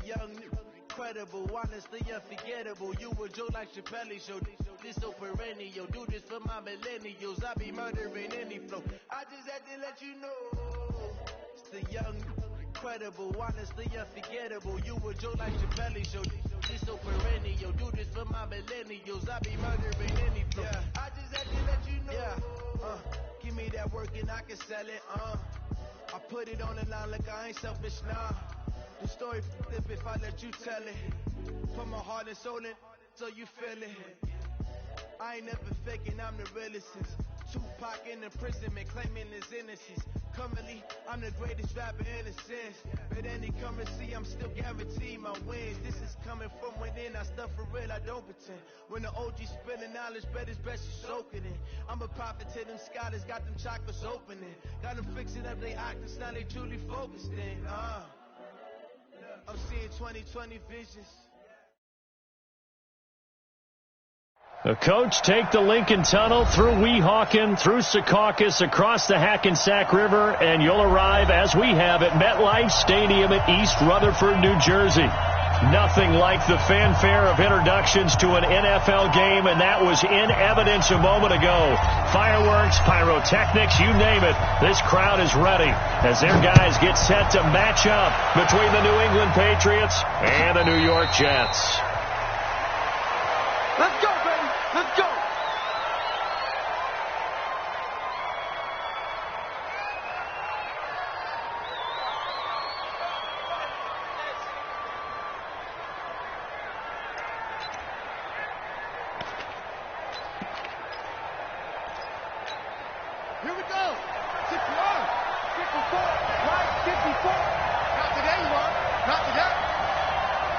young, incredible, honestly unforgettable. You a joke like Chappelle Show. This so perennial. Do this for my millennials. I be murdering any flow. I just had to let you know. It's the young, incredible, honestly unforgettable. You a joke like Chappelle Show. This so perennial. Do this for my millennials. I be murdering any flow. I just had to let you know. Give me that work and I can sell it. I put it on the line like I ain't selfish, nah. The story flip if I let you tell it. Put my heart and soul in so you feel it. I ain't never faking, I'm the realest since Tupac in imprisonment, claiming his innocence. Currently, I'm the greatest rapper in a sense. But any currency, I'm still guaranteed my wins. This is coming from within, I stuff for real, I don't pretend. When the OG spilling knowledge, bet it's best you soak it in. I'm a prophet to them scholars, got them chakras opening. Got them fixing up their octaves, now they truly focused in. I'm seeing 2020 visions. The coach take the Lincoln Tunnel through Weehawken, through Secaucus, across the Hackensack River, and you'll arrive, as we have, at MetLife Stadium at East Rutherford, New Jersey. Nothing like the fanfare of introductions to an NFL game, and that was in evidence a moment ago. Fireworks, pyrotechnics, you name it. This crowd is ready as their guys get set to match up between the New England Patriots and the New York Jets. Let's go, baby. Let's go. Here we go. 61, 54, right, 54. Not today, you are. Not today.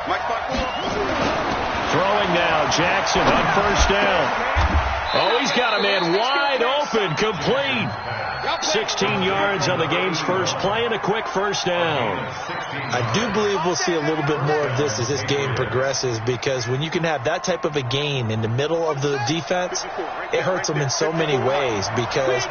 Mike Spot. Throwing now, Jackson on first down. Oh, he's got a man wide open, complete. 16 yards on the game's first play and a quick first down. I do believe we'll see a little bit more of this as this game progresses, because when you can have that type of a gain in the middle of the defense, it hurts them in so many ways, because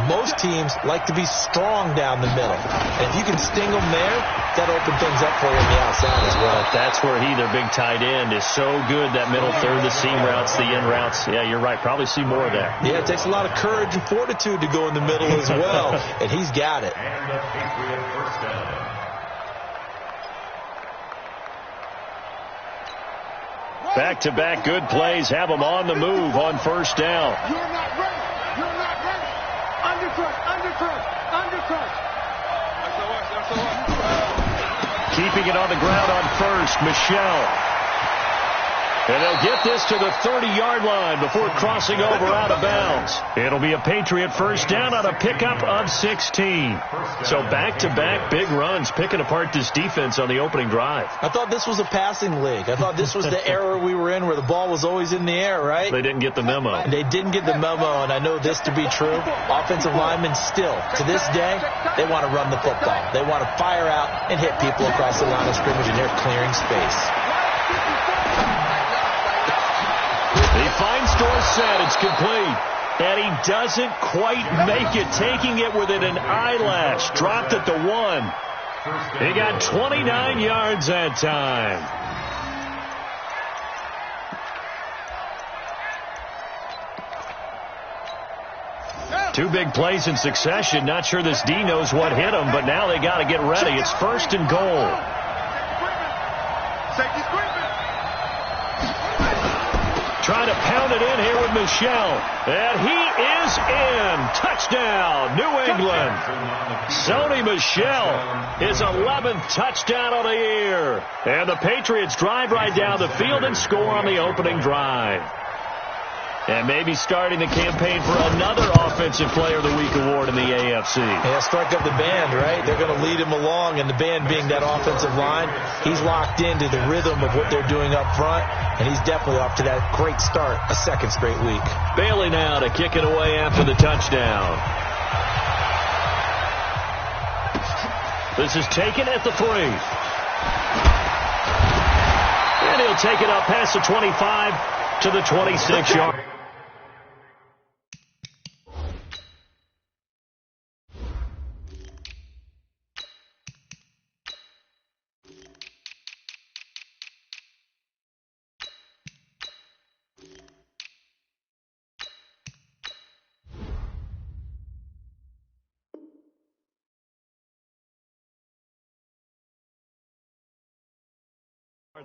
most teams like to be strong down the middle. And if you can sting them there, that opens things up for you on the outside as well. That's where their big tight end, is so good, that middle third, the seam routes, the in routes. Yeah, you're right. Probably see more of that. Yeah, it takes a lot of courage and fortitude to go in the middle as well, and he's got it. Back-to-back good plays have them on the move on first down. You're not ready. You're not ready. Undercut. Keeping it on the ground on first, Michelle. And they'll get this to the 30-yard line before crossing over out of bounds. It'll be a Patriot first down on a pickup of 16. So back-to-back big runs, picking apart this defense on the opening drive. I thought this was a passing league. I thought this was the era we were in where the ball was always in the air, right? They didn't get the memo. They didn't get the memo, and I know this to be true. Offensive linemen still, to this day, they want to run the football. They want to fire out and hit people across the line of scrimmage, and they're clearing space. The fine store set, it's complete. And he doesn't quite make it, taking it within an eyelash. Dropped at the 1. He got 29 yards that time. Two big plays in succession. Not sure this D knows what hit him, but now they got to get ready. It's first and goal. Safety screen. Trying to pound it in here with Michelle. And he is in. Touchdown, New England. Sony Michel, his 11th touchdown of the year. And the Patriots drive right down the field and score on the opening drive. And maybe starting the campaign for another Offensive Player of the Week award in the AFC. Yeah, strike up the band, right? They're going to lead him along, and the band being that offensive line, he's locked into the rhythm of what they're doing up front, and he's definitely off to that great start, a second straight week. Bailey now to kick it away after the touchdown. This is taken at the 3. And he'll take it up past the 25 to the 26-yard.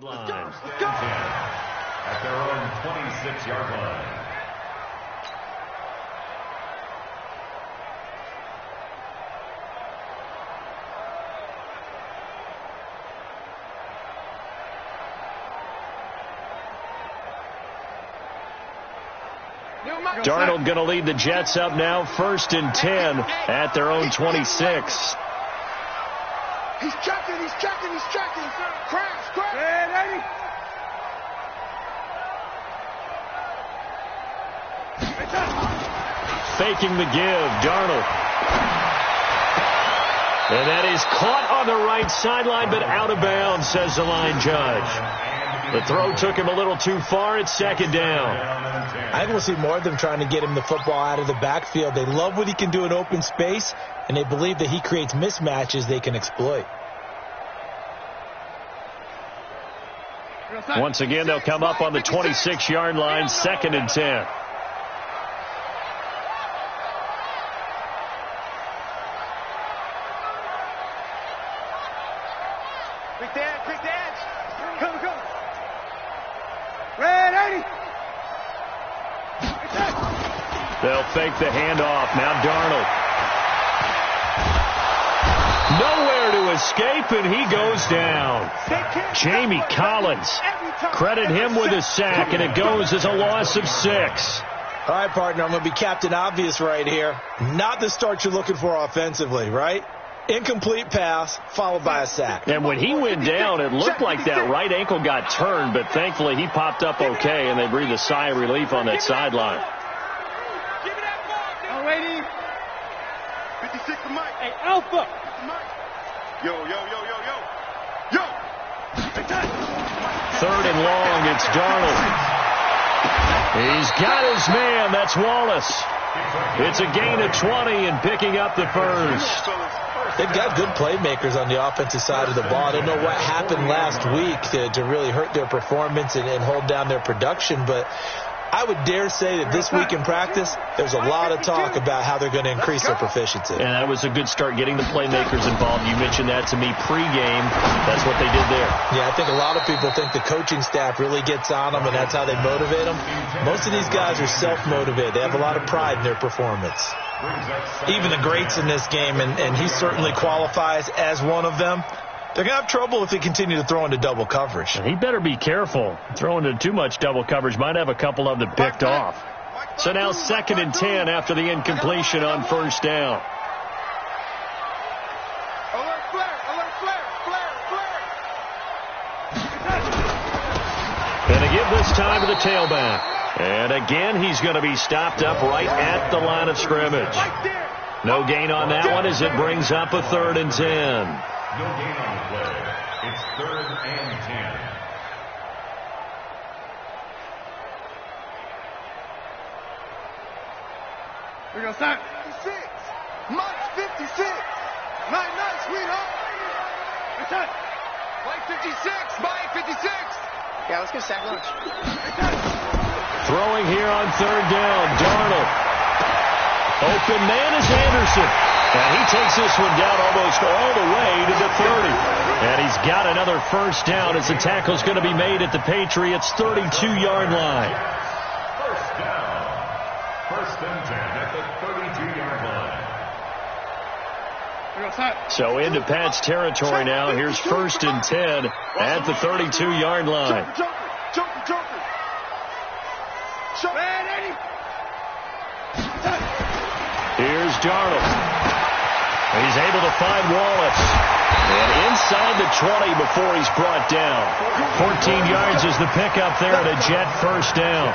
Line. Let's go. At their own 26-yard line. Darnold going to lead the Jets up now, 1st and 10 at their own 26. He's checking. Crash. Ready. Faking the give, Darnold. And that is caught on the right sideline, but out of bounds, says the line judge. The throw took him a little too far. It's 2nd down. I think we'll see more of them trying to get him the football out of the backfield. They love what he can do in open space, and they believe that he creates mismatches they can exploit. Once again, they'll come up on the 26-yard line, 2nd and 10. Quick dance. Come. Ready. They'll fake the handoff. Now Darnold. Nowhere to escape, and he goes down. Jamie Collins. Credit him with a sack, and it goes as a loss of 6. All right, partner, I'm going to be Captain Obvious right here. Not the start you're looking for offensively, right? Incomplete pass, followed by a sack. And when he went down, it looked like that right ankle got turned, but thankfully he popped up okay, and they breathed a sigh of relief on that sideline. Alrighty. 56 to Mike. Hey, Alpha. Yo. 3rd and long, it's Darnold. He's got his man, that's Wallace. It's a gain of 20 and picking up the first. They've got good playmakers on the offensive side of the ball. I don't know what happened last week to really hurt their performance and hold down their production, but I would dare say that this week in practice, there's a lot of talk about how they're going to increase their proficiency. And that was a good start, getting the playmakers involved. You mentioned that to me pregame. That's what they did there. Yeah, I think a lot of people think the coaching staff really gets on them, and that's how they motivate them. Most of these guys are self-motivated. They have a lot of pride in their performance. Even the greats in this game, and he certainly qualifies as one of them, they're going to have trouble if they continue to throw into double coverage. And he better be careful. Throwing into too much double coverage might have a couple of them picked off. So now 2nd and 10 after the incompletion on 1st down. Alert flare. And they give this time to the tailback. And again, he's going to be stopped up right at the line of scrimmage. No gain on that one as it brings up a 3rd and 10. No gain on the play. It's 3rd and 10. We're going to start. 56. Mike 56. Nice, sweetheart. Return. Mike 56. Mike 56. Yeah, let's get sack lunch. Throwing here on 3rd down. Darnold. Open man is Anderson. And he takes this one down almost all the way to the 30. And he's got another 1st down as the tackle's going to be made at the Patriots' 32-yard line. 1st down. 1st and 10 at the 32-yard line. So into Pat's territory now. Here's 1st and 10 at the 32-yard line. Joker. Here's Darnold. He's able to find Wallace. And inside the 20 before he's brought down. 14 yards is the pickup there at a Jet 1st down.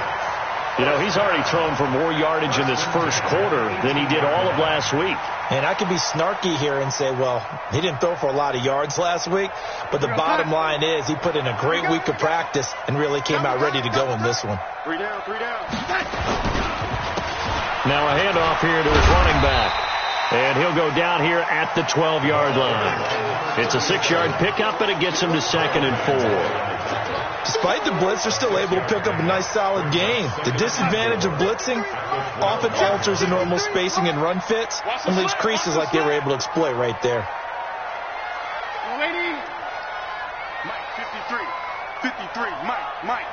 You know, he's already thrown for more yardage in this first quarter than he did all of last week. And I could be snarky here and say, well, he didn't throw for a lot of yards last week, but the bottom line is he put in a great week of practice and really came out ready to go in this one. 3 down. Now a handoff here to his running back. And he'll go down here at the 12-yard line. It's a 6-yard pickup, and it gets him to 2nd and 4. Despite the blitz, they're still able to pick up a nice, solid gain. The disadvantage of blitzing often alters the normal spacing and run fits and leaves creases like they were able to exploit right there. Lady. Mike 53. 53, Mike.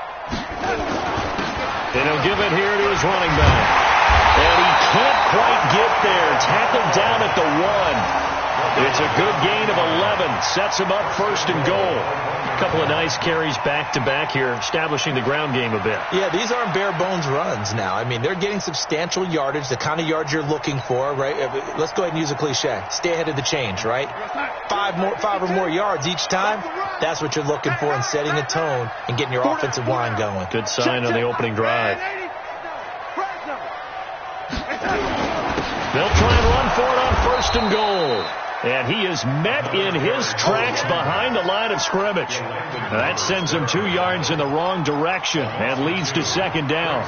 And he'll give it here to his running back. And he can't quite get there. Tackled down at the 1. It's a good gain of 11. Sets him up 1st and goal. A couple of nice carries back-to-back here, establishing the ground game a bit. Yeah, these aren't bare-bones runs now. I mean, they're getting substantial yardage, the kind of yards you're looking for, right? Let's go ahead and use a cliche. Stay ahead of the change, right? Five or more yards each time. That's what you're looking for in setting a tone and getting your offensive line going. Good sign on the opening drive. They'll try and run for it on 1st and goal. And he is met in his tracks behind the line of scrimmage. Now that sends him 2 yards in the wrong direction and leads to 2nd down.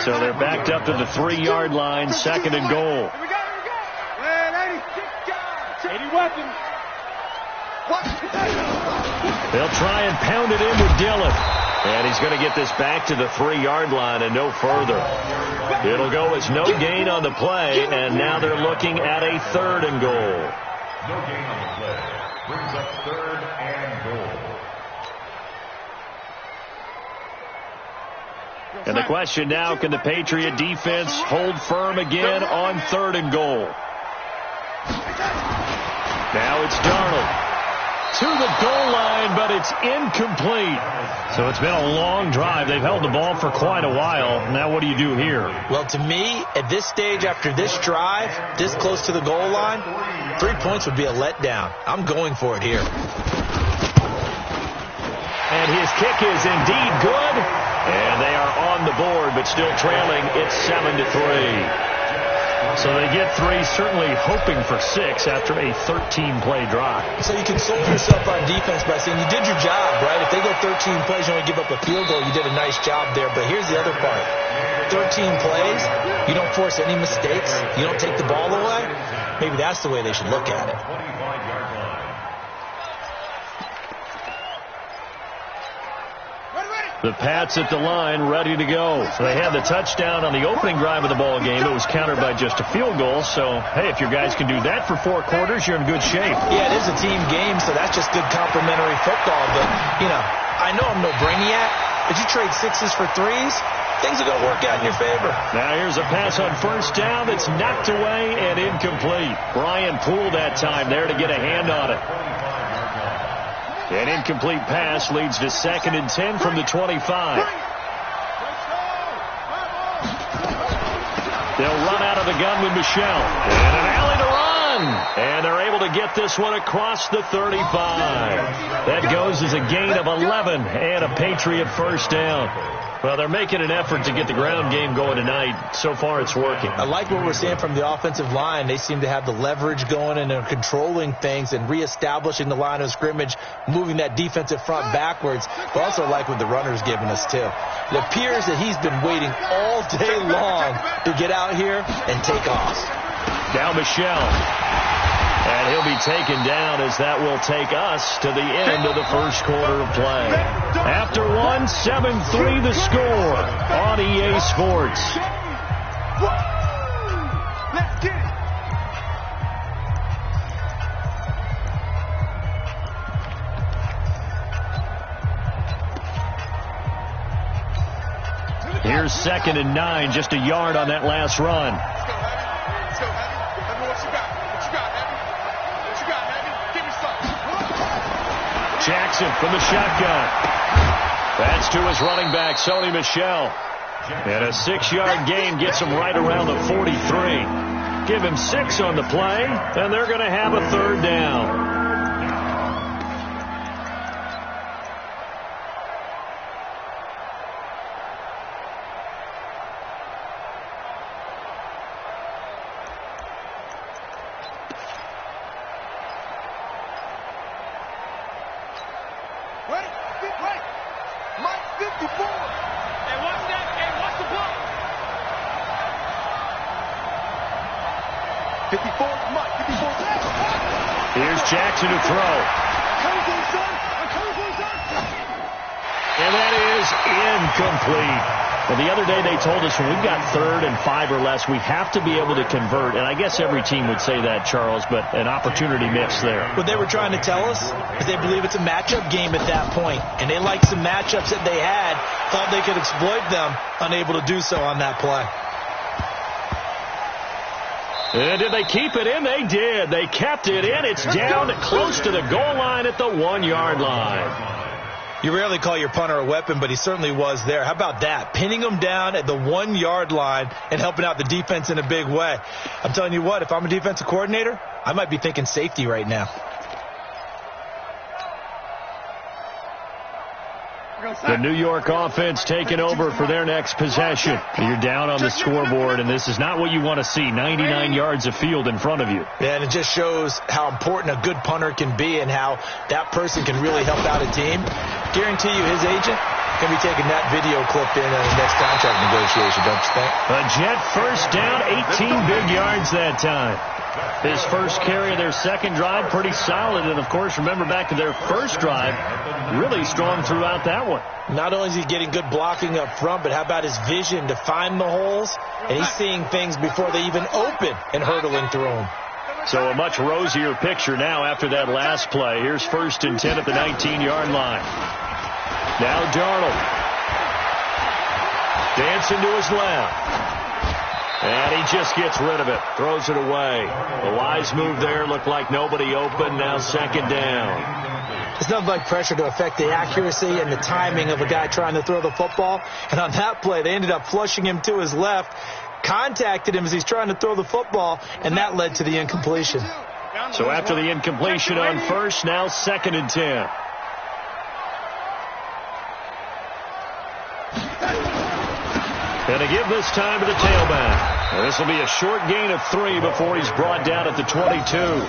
So they're backed up to the 3-yard line, 2nd and goal. They'll try and pound it in with Dillon. And he's going to get this back to the 3-yard line and no further. It'll go as no gain on the play, and now they're looking at a 3rd and goal. No gain on the play. Brings up 3rd and goal. And the question now, can the Patriot defense hold firm again on 3rd and goal? Now it's Darnold to the goal line, but it's incomplete. So it's been a long drive. They've held the ball for quite a while. Now what do you do here? Well, to me, at this stage, after this drive, this close to the goal line, 3 points would be a letdown. I'm going for it here. And his kick is indeed good. And they are on the board, but still trailing. It's 7-3. So they get 3, certainly hoping for 6 after a 13-play drive. So you console yourself on defense by saying you did your job, right? If they go 13 plays, you only give up a field goal, you did a nice job there. But here's the other part. 13 plays, you don't force any mistakes, you don't take the ball away. Maybe that's the way they should look at it. The Pats at the line, ready to go. They had the touchdown on the opening drive of the ball game. It was countered by just a field goal. So, hey, if your guys can do that for 4 quarters, you're in good shape. Yeah, it is a team game, so that's just good complimentary football. But, you know, I know I'm no brainiac, but you trade 6s for 3s, things are going to work out in your favor. Now here's a pass on 1st down that's knocked away and incomplete. Brian Poole that time there to get a hand on it. An incomplete pass leads to 2nd and 10 from the 25. They'll run out of the gun with Michelle. And an alley to run. And they're able to get this one across the 35. That goes as a gain of 11 and a Patriot 1st down. Well, they're making an effort to get the ground game going tonight. So far, it's working. I like what we're seeing from the offensive line. They seem to have the leverage going, and they're controlling things and reestablishing the line of scrimmage, moving that defensive front backwards. But also like what the runner's giving us, too. It appears that he's been waiting all day long to get out here and take off. Now Michelle. And he'll be taken down as that will take us to the end of the 1st quarter of play. After 1, 7-3 the score on EA Sports. Let's get it. Here's 2nd and 9, just a yard on that last run. Let's go, Heavy. Let me know what you got. What you got, Heavy? What you got, Heavy? Give me something. Jackson from the shotgun. That's to his running back, Sony Michel. And a 6-yard gain gets him right around the 43. Give him 6 on the play, and they're going to have a 3rd down. Mike 54. Hey, watch that. Hey, watch the block. 54, Mike, 54. Here's Jackson to throw. And that is incomplete. And the other day they told us when we've got 3rd and 5 or less, we have to be able to convert. And I guess every team would say that, Charles, but an opportunity missed there. What they were trying to tell us is they believe it's a matchup game at that point. And they liked some matchups that they had, thought they could exploit them, unable to do so on that play. And did they keep it in? They did. They kept it in. It's down close to the goal line at the 1-yard line. You rarely call your punter a weapon, but he certainly was there. How about that? Pinning him down at the 1-yard line and helping out the defense in a big way. I'm telling you what, if I'm a defensive coordinator, I might be thinking safety right now. The New York offense taking over for their next possession. You're down on the scoreboard, and this is not what you want to see. 99 yards of field in front of you. Yeah, and it just shows how important a good punter can be and how that person can really help out a team. Guarantee you his agent can be taking that video clip in the next contract negotiation, don't you think? A Jet first down, 18 big yards that time. His first carry of their second drive, pretty solid. And, of course, remember back to their first drive, really strong throughout that one. Not only is he getting good blocking up front, but how about his vision to find the holes? And he's seeing things before they even open and hurdling through them. So a much rosier picture now after that last play. Here's 1st and 10 at the 19-yard line. Now Darnold. Dancing to his left. And he just gets rid of it. Throws it away. A wise move there. Looked like nobody open. Now 2nd down. It's nothing like pressure to affect the accuracy and the timing of a guy trying to throw the football. And on that play, they ended up flushing him to his left. Contacted him as he's trying to throw the football. And that led to the incompletion. So after the incompletion on first, now 2nd and 10. And to give this time to the tailback. And this will be a short gain of 3 before he's brought down at the 22.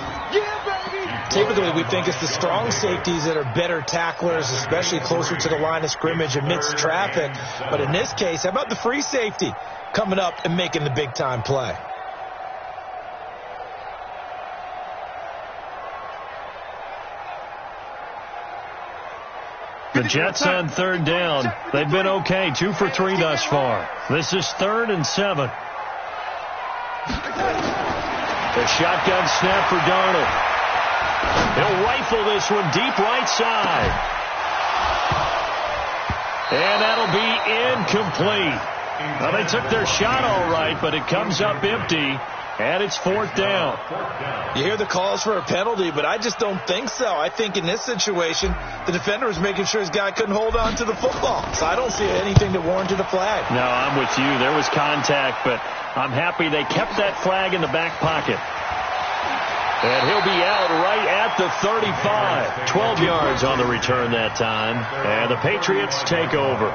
Typically, we think it's the strong safeties that are better tacklers, especially closer to the line of scrimmage amidst traffic. But in this case, how about the free safety coming up and making the big-time play? The Jets on 3rd down. They've been okay. 2 for 3 thus far. This is 3rd and 7. The shotgun snap for Darnold. He'll rifle this one deep right side. And that'll be incomplete. Well, they took their shot all right, but it comes up empty. And it's 4th down. You hear the calls for a penalty, but I just don't think so. I think in this situation, the defender was making sure his guy couldn't hold on to the football. So I don't see anything that warranted a flag. No, I'm with you. There was contact, but I'm happy they kept that flag in the back pocket. And he'll be out right at the 35. 12 yards on the return that time. And the Patriots take over.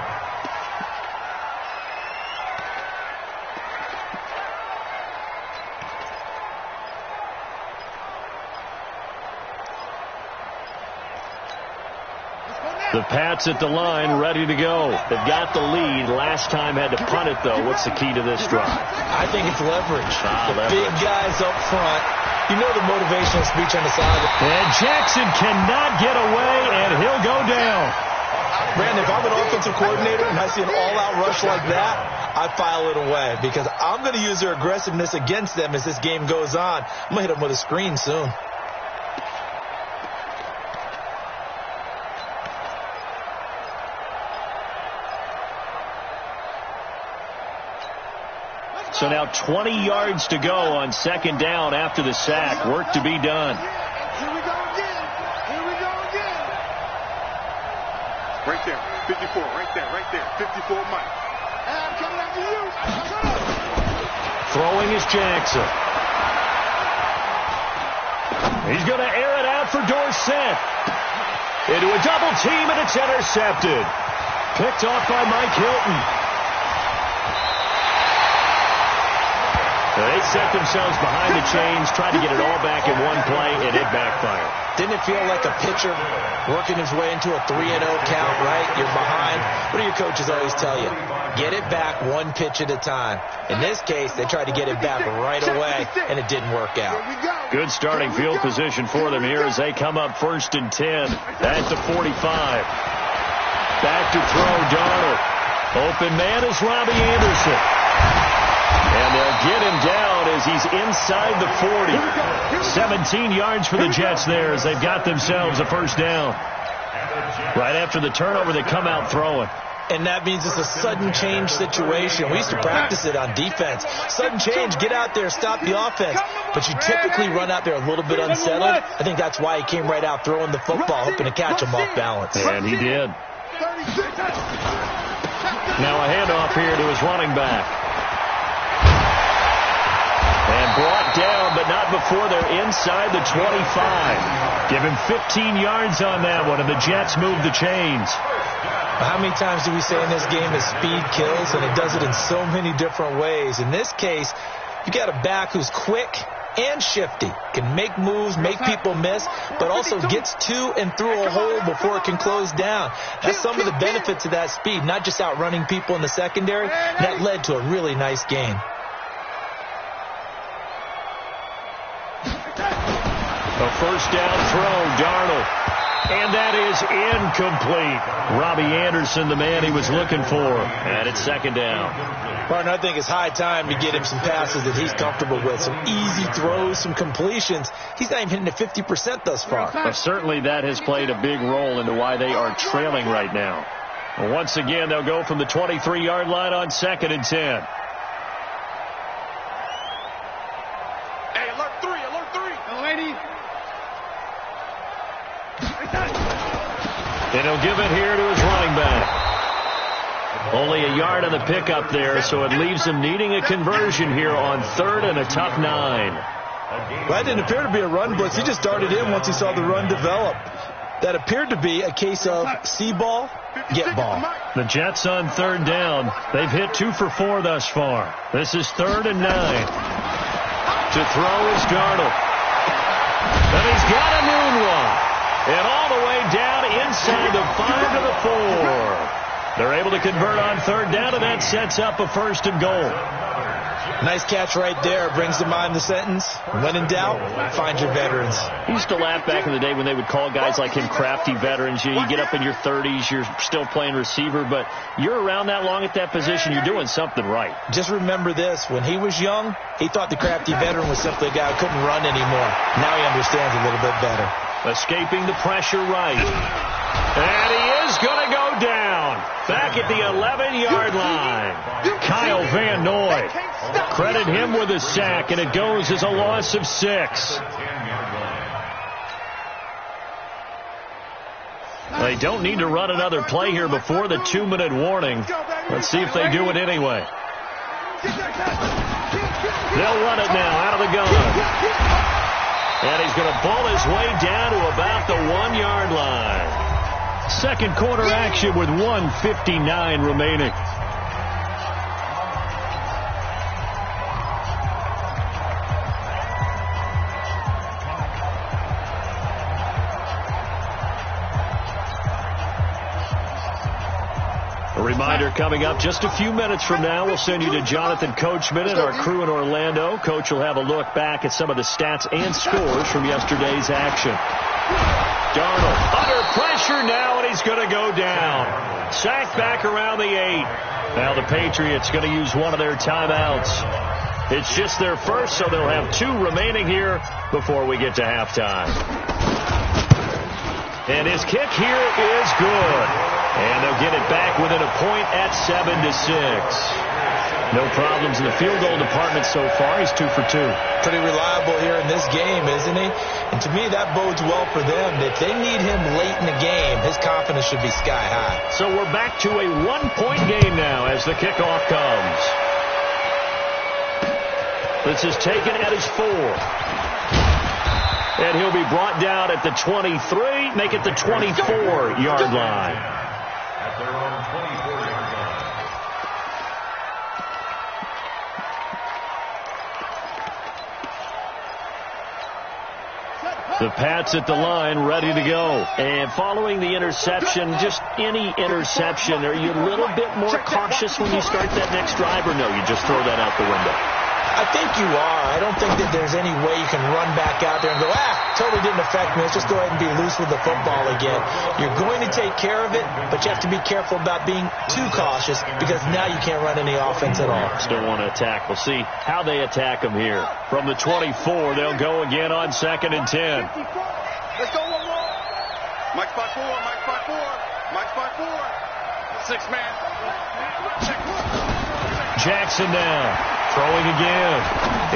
The Pats at the line, ready to go. They've got the lead. Last time had to punt it, though. What's the key to this drive? I think it's leverage. Leverage. Big guys up front. You know the motivational speech on the side. And Jackson cannot get away, and he'll go down. Brandon, if I'm an offensive coordinator and I see an all-out rush like that, I file it away because I'm going to use their aggressiveness against them as this game goes on. I'm going to hit them with a screen soon. So now 20 yards to go on 2nd down after the sack. Work to be done. Here we go again. Here we go again. Right there. 54. Right there. 54 Mike. I'm coming after you. Throwing is Jackson. He's going to air it out for Dorsett. Into a double team, and it's intercepted. Picked off by Mike Hilton. They set themselves behind the chains, tried to get it all back in one play, and it backfired. Didn't it feel like a pitcher working his way into a 3-0 count, right? You're behind. What do your coaches always tell you? Get it back one pitch at a time. In this case, they tried to get it back right away, and it didn't work out. Good starting field position for them here as they come up 1st and 10 at the 45. Back to throw, Darnold. Open man is Robbie Anderson. And they'll get him down as he's inside the 40. 17 yards for the Jets there as they've got themselves a first down. Right after the turnover, they come out throwing. And that means it's a sudden change situation. We used to practice it on defense. Sudden change, get out there, stop the offense. But you typically run out there a little bit unsettled. I think that's why he came right out throwing the football, hoping to catch him off balance. And he did. Now a handoff here to his running back. And brought down, but not before they're inside the 25. Give him 15 yards on that one, and the Jets move the chains. How many times do we say in this game that speed kills, and it does it in so many different ways? In this case, you got a back who's quick and shifty, can make moves, make people miss, but also gets to and through a hole before it can close down. That's some of the benefits of that speed, not just outrunning people in the secondary. That led to a really nice game. A first down throw, Darnold. And that is incomplete. Robbie Anderson, the man he was looking for. And it's second down. Partner, I think it's high time to get him some passes that he's comfortable with. Some easy throws, some completions. He's not even hitting at 50% thus far. Well, certainly that has played a big role into why they are trailing right now. Well, once again, they'll go from the 23-yard line on 2nd and 10. Hey, alert 3, alert 3. Lady. And he'll give it here to his running back. Only a yard on the pickup there, so it leaves him needing a conversion here on 3rd and a tough 9. Well, that didn't appear to be a run blitz. He just darted in once he saw the run develop. That appeared to be a case of see ball, get ball. The Jets on 3rd down. They've hit 2 for 4 thus far. This is 3rd and 9. To throw is Darnold. And he's got a moonwalk. And all the way down inside the 5 to the 4. They're able to convert on 3rd down, and that sets up a 1st and goal. Nice catch right there. Brings to mind the sentence, when in doubt, find your veterans. He used to laugh back in the day when they would call guys like him crafty veterans. You get up in your 30s, you're still playing receiver, but you're around that long at that position, you're doing something right. Just remember this. When he was young, he thought the crafty veteran was simply a guy who couldn't run anymore. Now he understands a little bit better. Escaping the pressure right. And he is going to go down. Back at the 11-yard line. Kyle Van Noy. Credit him with a sack, and it goes as a loss of 6. They don't need to run another play here before the 2-minute warning. Let's see if they do it anyway. They'll run it now out of the gun. And he's going to ball his way down to about the 1-yard line. Second quarter action with 1:59 remaining. A reminder coming up just a few minutes from now, we'll send you to Jonathan Coachman and our crew in Orlando. Coach will have a look back at some of the stats and scores from yesterday's action. Darnold under pressure now, and he's going to go down. Sacked back around the 8. Now the Patriots going to use one of their timeouts. It's just their first, so they'll have 2 remaining here before we get to halftime. And his kick here is good. And they'll get it back within a point at 7-6. No problems in the field goal department so far. He's 2 for 2. Pretty reliable here in this game, isn't he? And to me, that bodes well for them. If they need him late in the game, his confidence should be sky high. So we're back to a 1-point game now as the kickoff comes. This is taken at his 4. And he'll be brought down at the 23, make it the 24-yard line. At their own 24-yard line. The Pats at the line, ready to go. And following the interception, just any interception, are you a little bit more cautious when you start that next drive, or no, you just throw that out the window? I think you are. I don't think that there's any way you can run back out there and go, totally didn't affect me. Let's just go ahead and be loose with the football again. You're going to take care of it, but you have to be careful about being too cautious because now you can't run any offense at all. Still want to attack. We'll see how they attack them here. From the 24, they'll go again on 2nd and 10. Let's go one more. Mike spot 4, Mike spot 4, Mike spot 4. 6 man. Check 1. Jackson now. Throwing again.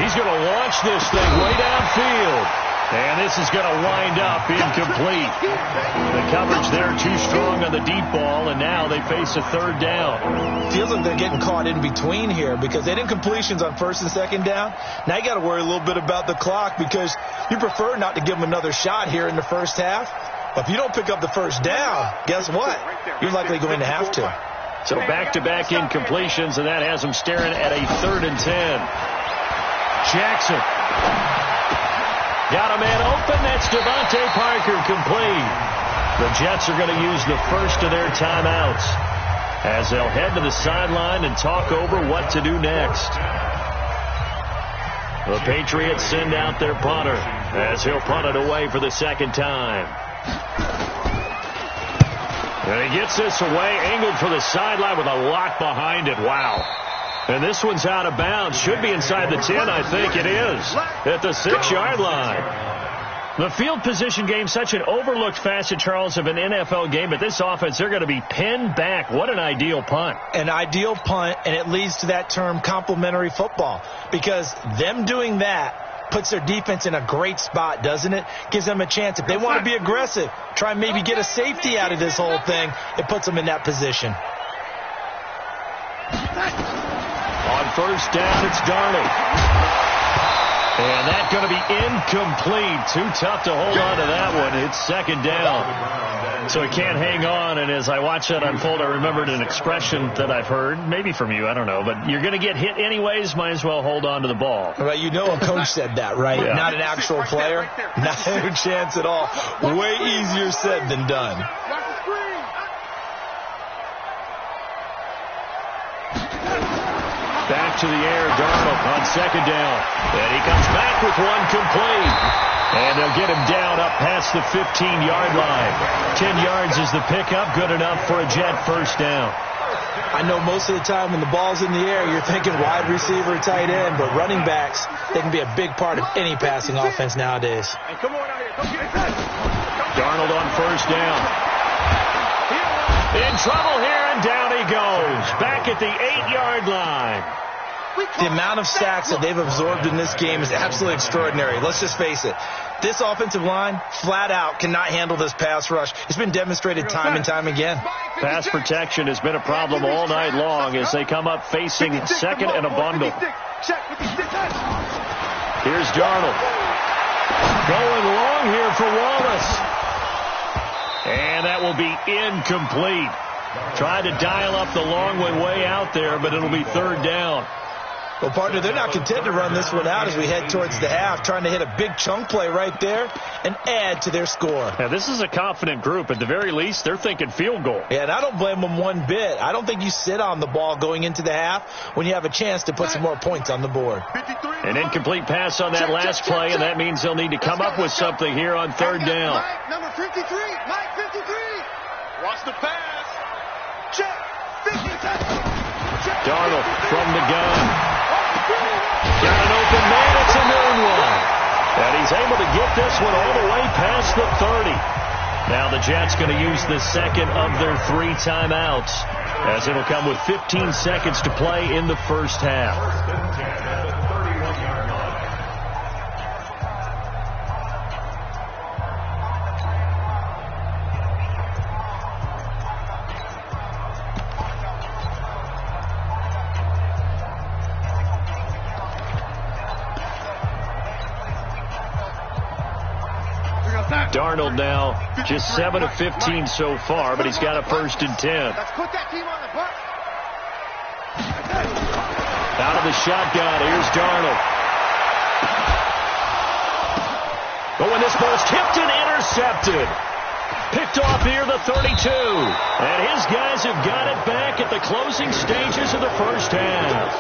He's going to launch this thing way downfield. And this is going to wind up incomplete. The coverage there too strong on the deep ball, and now they face a 3rd down. Feels like they're getting caught in between here because they didn't incompletions on 1st and 2nd down. Now you got to worry a little bit about the clock because you prefer not to give them another shot here in the first half. But if you don't pick up the 1st down, guess what? You're likely going to have to. So back-to-back incompletions, and that has them staring at a 3rd and 10. Jackson. Got a man open. That's Devontae Parker complete. The Jets are going to use the first of their timeouts as they'll head to the sideline and talk over what to do next. The Patriots send out their punter as he'll punt it away for the 2nd time. And he gets this away, angled for the sideline with a lock behind it. Wow. And this one's out of bounds. Should be inside the 10, I think it is. At the 6-yard line. The field position game, such an overlooked facet, Charles, of an NFL game. But this offense, they're going to be pinned back. What an ideal punt. An ideal punt, and it leads to that term complementary football. Because them doing that puts their defense in a great spot, doesn't it? Gives them a chance. If they want to be aggressive, try and maybe get a safety out of this whole thing, it puts them in that position. On 1st down, it's Darnold. And that's going to be incomplete. Too tough to hold on to that one. It's 2nd down. So he can't hang on. And as I watch that unfold, I remembered an expression that I've heard, maybe from you, I don't know. But you're going to get hit anyways, might as well hold on to the ball. Well, you know a coach said that, right? Yeah. Not an actual player. Not a chance at all. Way easier said than done. Back to the air, Darnold on 2nd down. And he comes back with one complete. And they'll get him down up past the 15-yard line. 10 yards is the pickup, good enough for a Jet 1st down. I know most of the time when the ball's in the air, you're thinking wide receiver, tight end, but running backs, they can be a big part of any passing offense nowadays. Darnold on 1st down. In trouble here, and down he goes. Back at the 8-yard line. The amount of sacks that they've absorbed in this game is absolutely extraordinary. Let's just face it. This offensive line, flat out, cannot handle this pass rush. It's been demonstrated time and time again. Pass protection has been a problem all night long as they come up facing 2nd and a bundle. Here's Darnold. Going long here for Wallace. And that will be incomplete. Tried to dial up the long one way out there, but it'll be 3rd down. Well, partner, they're not content to run this one out as we head towards the half, trying to hit a big chunk play right there and add to their score. Now, this is a confident group. At the very least, they're thinking field goal. Yeah, and I don't blame them one bit. I don't think you sit on the ball going into the half when you have a chance to put some more points on the board. An incomplete pass on that last play, and that means they'll need to come up with something here on 3rd down. Mike, number 53. Mike, 53. Watch the pass. Check. 50. Darnold from the gun. Got an open man. It's a noon one. And he's able to get this one all the way past the 30. Now the Jets going to use the 2nd of their 3 timeouts as it'll come with 15 seconds to play in the first half. Darnold now just 7 of 15 so far, but he's got a 1st and 10. Let's put that team on the bus. Out of the shotgun, here's Darnold. Oh, and this ball's tipped and intercepted. Picked off near the 32. And his guys have got it back at the closing stages of the first half.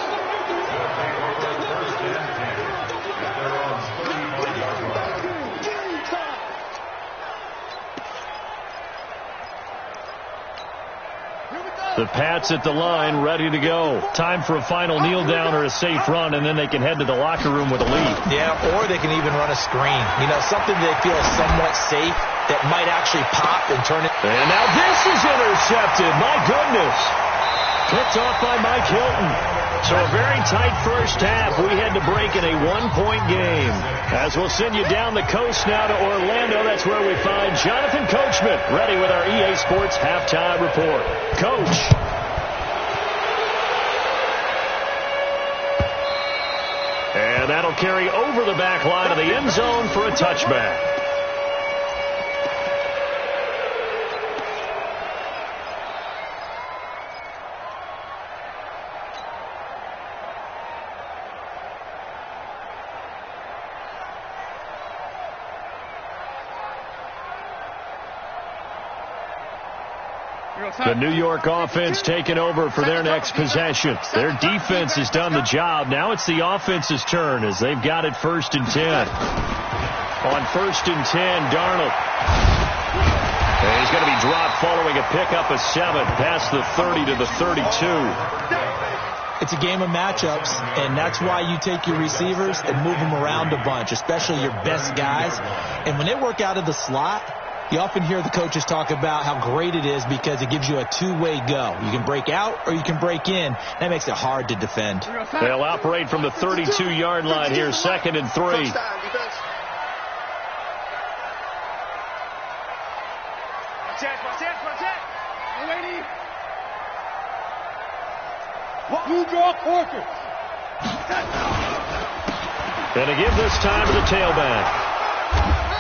The Pats at the line, ready to go. Time for a final kneel down or a safe run, and then they can head to the locker room with a lead. Yeah, or they can even run a screen. You know, something they feel somewhat safe that might actually pop and turn it. And now this is intercepted. My goodness. Picked off by Mike Hilton. So a very tight first half. We had to break in a one-point game. As we'll send you down the coast now to Orlando, that's where we find Jonathan Coachman, ready with our EA Sports Halftime Report. Coach. And that'll carry over the back line of the end zone for a touchback. The New York offense taking over for their next possession. Their defense has done the job. Now it's the offense's turn as they've got it 1st and 10. On 1st and 10, Darnold. And he's going to be dropped following a pickup of 7 past the 30 to the 32. It's a game of matchups, and that's why you take your receivers and move them around a bunch, especially your best guys. And when they work out of the slot, you often hear the coaches talk about how great it is because it gives you a two-way go. You can break out or you can break in. That makes it hard to defend. They'll operate from the 32-yard line here, 2nd and 3. Watch it. Lady. You draw quarter. Gonna give this time to the tailback.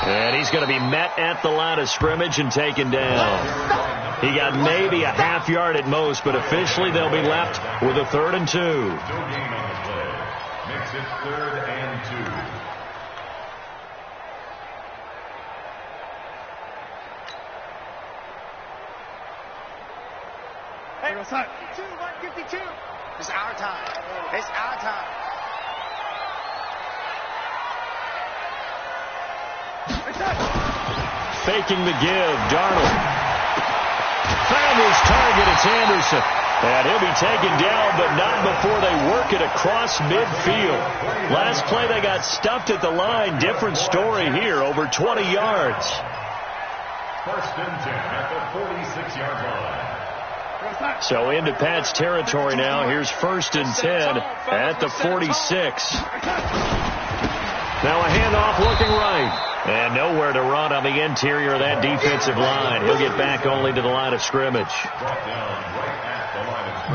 And he's going to be met at the line of scrimmage and taken down. He got maybe a half yard at most, but officially they'll be left with a 3rd and 2. No gain on the play. Makes it 3rd and 2. Hey, what's up? 152. It's our time. It's our time. Faking the give, Darnold. Found his target, it's Anderson. And he'll be taken down, but not before they work it across midfield. Last play they got stuffed at the line. Different story here, over 20 yards. 1st and 10 at the 46-yard line. So into Pat's territory now. Here's 1st and 10 at the 46. Now a handoff looking right. And nowhere to run on the interior of that defensive line. He'll get back only to the line of scrimmage.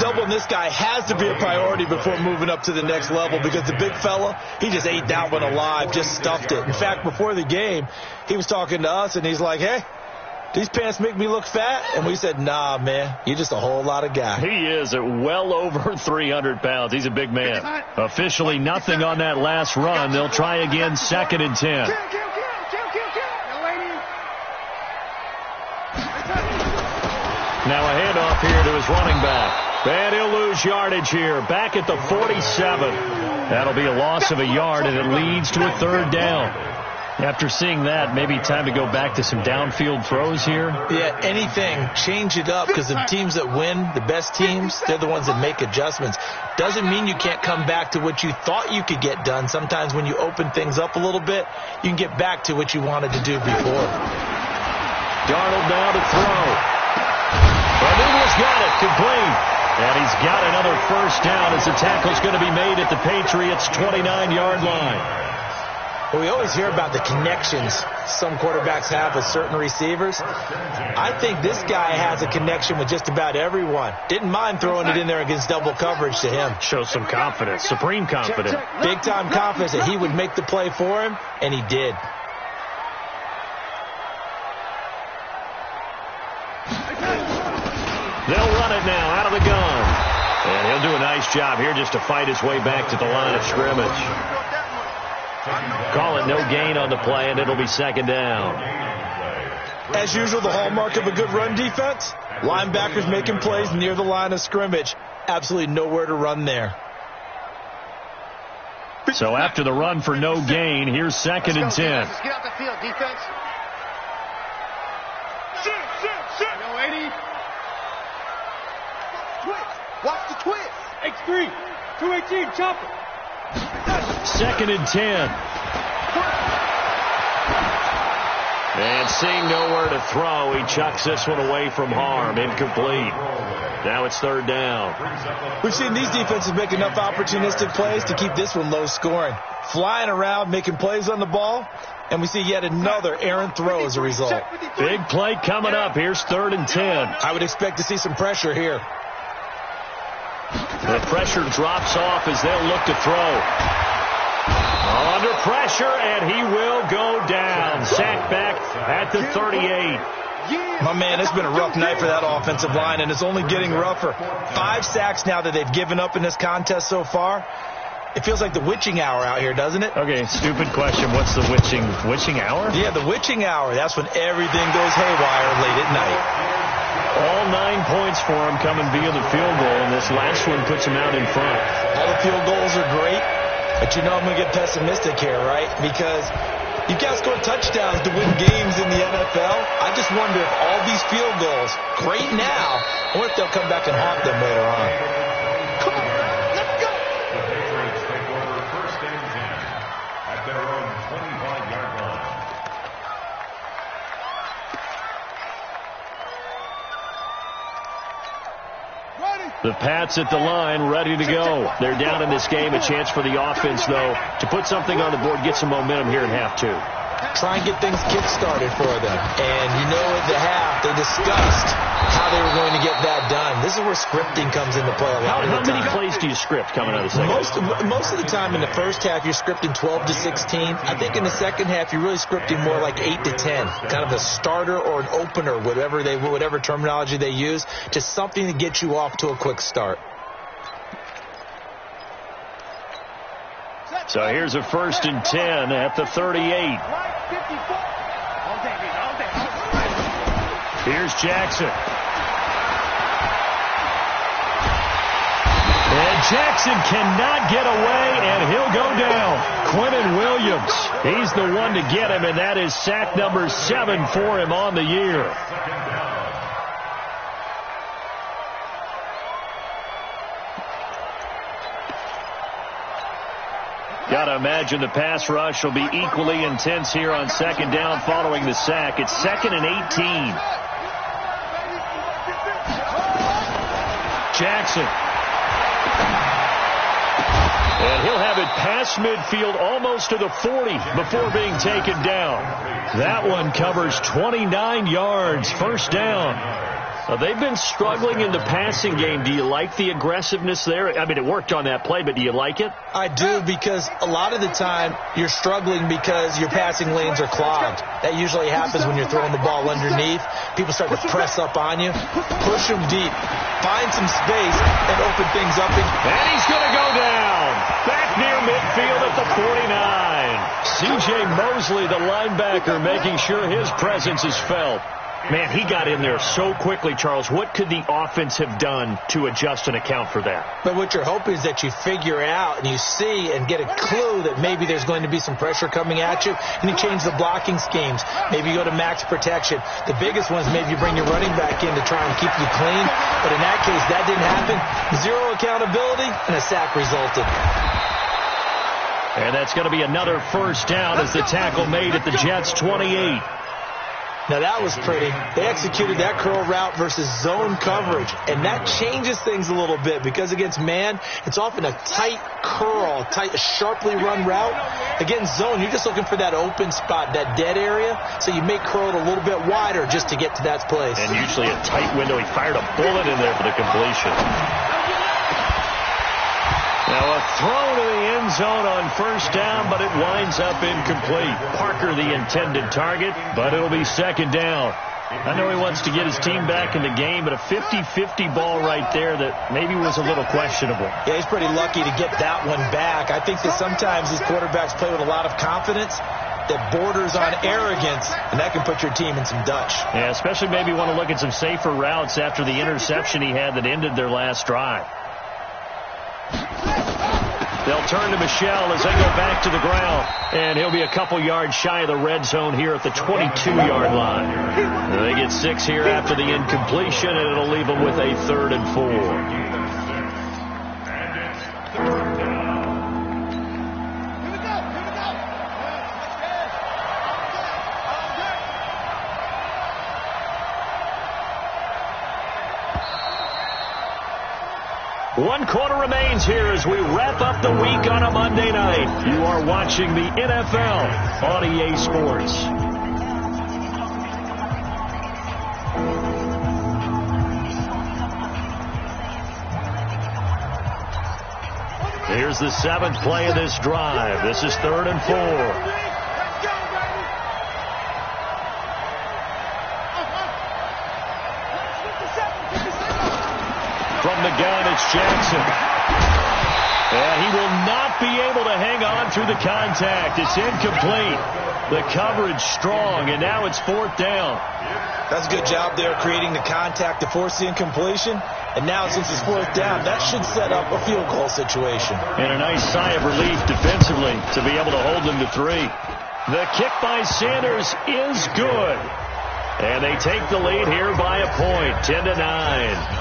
Doubling this guy has to be a priority before moving up to the next level because the big fella, he just ate that one alive, just stuffed it. In fact, before the game, he was talking to us, and he's like, hey, these pants make me look fat? And we said, nah, man, you're just a whole lot of guy. He is at well over 300 pounds. He's a big man. Officially nothing on that last run. They'll try again, 2nd and 10. Now a handoff here to his running back. And he'll lose yardage here. Back at the 47. That'll be a loss of a yard, and it leads to a 3rd down. After seeing that, maybe time to go back to some downfield throws here. Yeah, anything. Change it up because the teams that win, the best teams, they're the ones that make adjustments. Doesn't mean you can't come back to what you thought you could get done. Sometimes when you open things up a little bit, you can get back to what you wanted to do before. Darnold now to throw. Rodriguez got it, complete. And he's got another 1st down as the tackle's going to be made at the Patriots' 29-yard line. Well, we always hear about the connections some quarterbacks have with certain receivers. I think this guy has a connection with just about everyone. Didn't mind throwing it in there against double coverage to him. Shows some confidence, supreme confidence. Big-time confidence that he would make the play for him, and he did. They'll run it now out of the gun. And he'll do a nice job here just to fight his way back to the line of scrimmage. Call it no gain on the play, and it'll be 2nd down. As usual, the hallmark of a good run defense, linebackers making plays near the line of scrimmage. Absolutely nowhere to run there. So after the run for no gain, here's 2nd and 10. Let's get out the field, defense. Sit. No, 80. Twist. Watch the twist. X3. 218. Chopper. 2nd and 10. And seeing nowhere to throw, he chucks this one away from harm. Incomplete. Now it's 3rd down. We've seen these defenses make enough opportunistic plays to keep this one low scoring. Flying around, making plays on the ball, and we see yet another errant throw as a result. Big play coming up. Here's 3rd and 10. I would expect to see some pressure here. The pressure drops off as they'll look to throw. Under pressure, and he will go down. Sacked back at the 38. My man, it's been a rough night for that offensive line, and it's only getting rougher. 5 sacks now that they've given up in this contest so far. It feels like the witching hour out here, doesn't it? Okay, stupid question. What's the witching hour? Yeah, the witching hour. That's when everything goes haywire late at night. All 9 points for him coming via the field goal, and this last one puts him out in front. All the field goals are great, but you know I'm going to get pessimistic here, right? Because you've got to score touchdowns to win games in the NFL. I just wonder if all these field goals, great now, or if they'll come back and haunt them later on. Come on, let's go. The Patriots take over 1st and 10 at their own 25-yard line. The Pats at the line, ready to go. They're down in this game. A chance for the offense, though, to put something on the board, get some momentum here in half 2. Try and get things kick-started for them. And you know at the half, they discussed how they were going to get that done. This is where scripting comes into play a lot of the time. How many plays do you script coming out of the second? Most of the time in the first half, you're scripting 12 to 16. I think in the second half, you're really scripting more like 8 to 10. Kind of a starter or an opener, whatever terminology they use, just something to get you off to a quick start. So here's a 1st and 10 at the 38. Here's Jackson. And Jackson cannot get away, and he'll go down. Quentin Williams, he's the one to get him, and that is sack number 7 for him on the year. Got to imagine the pass rush will be equally intense here on 2nd down following the sack. It's 2nd and 18. Jackson. And he'll have it past midfield almost to the 40 before being taken down. That one covers 29 yards. 1st down. They've been struggling in the passing game. Do you like the aggressiveness there? I mean, it worked on that play, but do you like it? I do, because a lot of the time you're struggling because your passing lanes are clogged. That usually happens when you're throwing the ball underneath. People start to press up on you. Push them deep. Find some space and open things up. And he's going to go down. Back near midfield at the 49. C.J. Mosley, the linebacker, making sure his presence is felt. Man, he got in there so quickly, Charles. What could the offense have done to adjust and account for that? But what you're hoping is that you figure out and you see and get a clue that maybe there's going to be some pressure coming at you, and you change the blocking schemes. Maybe you go to max protection. The biggest one is maybe you bring your running back in to try and keep you clean. But in that case, that didn't happen. 0 accountability, and a sack resulted. And that's going to be another 1st down as the tackle made at the Jets' 28. Now, that was pretty. They executed that curl route versus zone coverage, and that changes things a little bit because against man, it's often a tight curl, sharply run route. Against zone, you're just looking for that open spot, that dead area, so you make curl it a little bit wider just to get to that place. And usually a tight window. He fired a bullet in there for the completion. Now a throw to the end zone on 1st down, but it winds up incomplete. Parker the intended target, but it'll be 2nd down. I know he wants to get his team back in the game, but a 50-50 ball right there that maybe was a little questionable. Yeah, he's pretty lucky to get that one back. I think that sometimes these quarterbacks play with a lot of confidence that borders on arrogance, and that can put your team in some Dutch. Yeah, especially maybe want to look at some safer routes after the interception he had that ended their last drive. They'll turn to Michel as they go back to the ground. And he'll be a couple yards shy of the red zone here at the 22-yard line. And they get 6 here after the incompletion, and it'll leave them with a 3rd and 4. One quarter remains here as we wrap up the week on a Monday night. You are watching the NFL on EA Sports. Here's the 7th play of this drive. This is 3rd and 4. From the gun, it's Jackson. And he will not be able to hang on through the contact. It's incomplete. The coverage strong, and now it's 4th down. That's a good job there creating the contact to force the incompletion. And now since it's 4th down, that should set up a field goal situation. And a nice sigh of relief defensively to be able to hold them to 3. The kick by Sanders is good. And they take the lead here by a point, 10-9.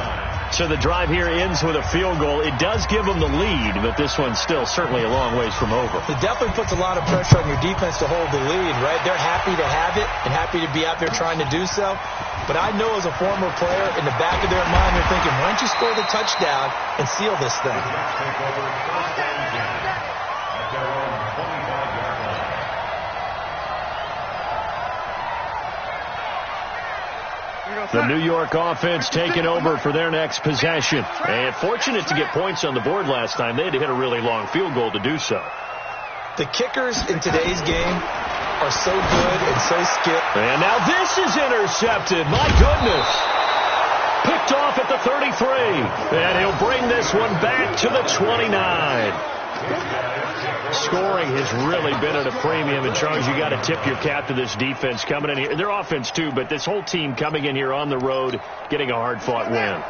So the drive here ends with a field goal. It does give them the lead, but this one's still certainly a long ways from over. It definitely puts a lot of pressure on your defense to hold the lead, right? They're happy to have it and happy to be out there trying to do so. But I know as a former player, in the back of their mind, they're thinking, why don't you score the touchdown and seal this thing? The New York offense taking over for their next possession. And fortunate to get points on the board last time. They had to hit a really long field goal to do so. The kickers in today's game are so good and so skilled. And now this is intercepted. My goodness. Picked off at the 33. And he'll bring this one back to the 29. Scoring has really been at a premium. And, Charles, you got to tip your cap to this defense coming in here. Their offense, too, but this whole team coming in here on the road, getting a hard-fought win.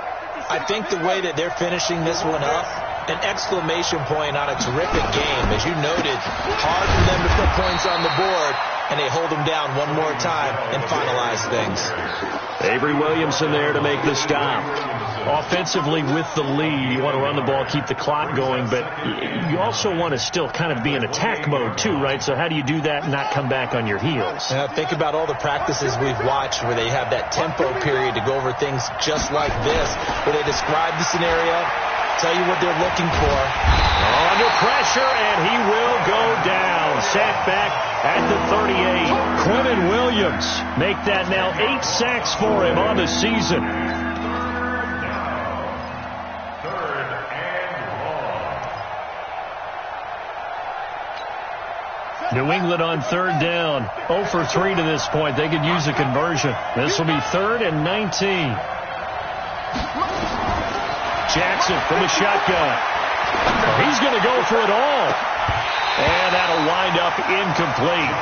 I think the way that they're finishing this one up, an exclamation point on a terrific game. As you noted, hard for them to put points on the board, and they hold them down one more time and finalize things. Avery Williamson there to make the stop. Offensively with the lead, you want to run the ball, keep the clock going, but you also want to still kind of be in attack mode too, right? So how do you do that and not come back on your heels? Think about all the practices we've watched where they have that tempo period to go over things just like this, where they describe the scenario, tell you what they're looking for. Under pressure, and he will go down. Sacked back at the 38. Quentin Williams make that now 8 sacks for him on the season. New England on 3rd down. 0 for 3 to this point. They could use a conversion. This will be 3rd and 19. Jackson from the shotgun. He's going to go for it all. And that'll wind up incomplete.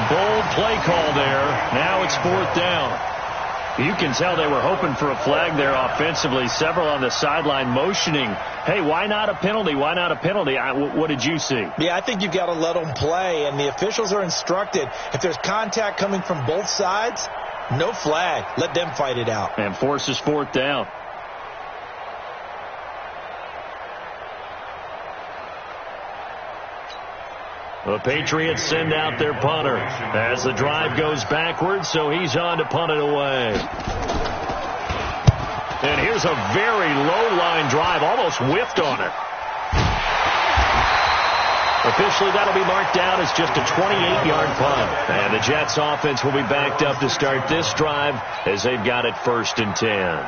Bold play call there. Now it's 4th down. You can tell they were hoping for a flag there offensively. Several on the sideline motioning, hey, why not a penalty? Why not a penalty? What did you see? Yeah, I think you've got to let them play, and the officials are instructed. If there's contact coming from both sides, no flag. Let them fight it out. And forces 4th down. The Patriots send out their punter as the drive goes backwards, so he's on to punt it away. And here's a very low-line drive, almost whiffed on it. Officially, that'll be marked down as just a 28-yard punt. And the Jets offense will be backed up to start this drive as they've got it 1st and 10.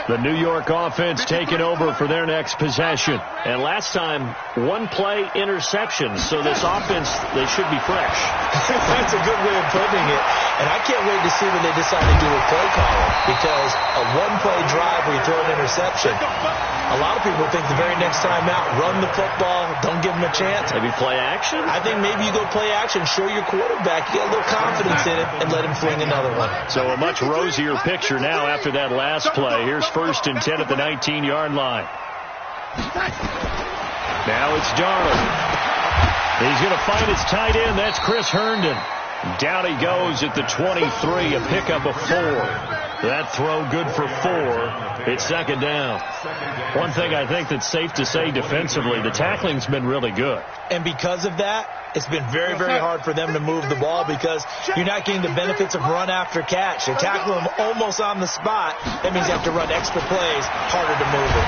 The New York offense taking over for their next possession. And last time, one-play interception. So this offense, they should be fresh. That's a good way of putting it. And I can't wait to see what they decide to do with play calling. Because a one-play drive where you throw an interception, a lot of people think the very next time out, run the football, don't give them a chance. Maybe play action? I think maybe you go play action, show your quarterback, you get a little confidence in it, and let him fling another one. So a much rosier picture now after that last play. Here's 1st and 10 at the 19-yard line. Now it's Darnold. He's going to find his tight end. That's Chris Herndon. Down he goes at the 23, a pickup of 4. That throw good for 4. It's 2nd down. One thing I think that's safe to say defensively, the tackling's been really good. And because of that, it's been very, very hard for them to move the ball because you're not getting the benefits of run after catch. They tackle them almost on the spot. That means you have to run extra plays, harder to move it.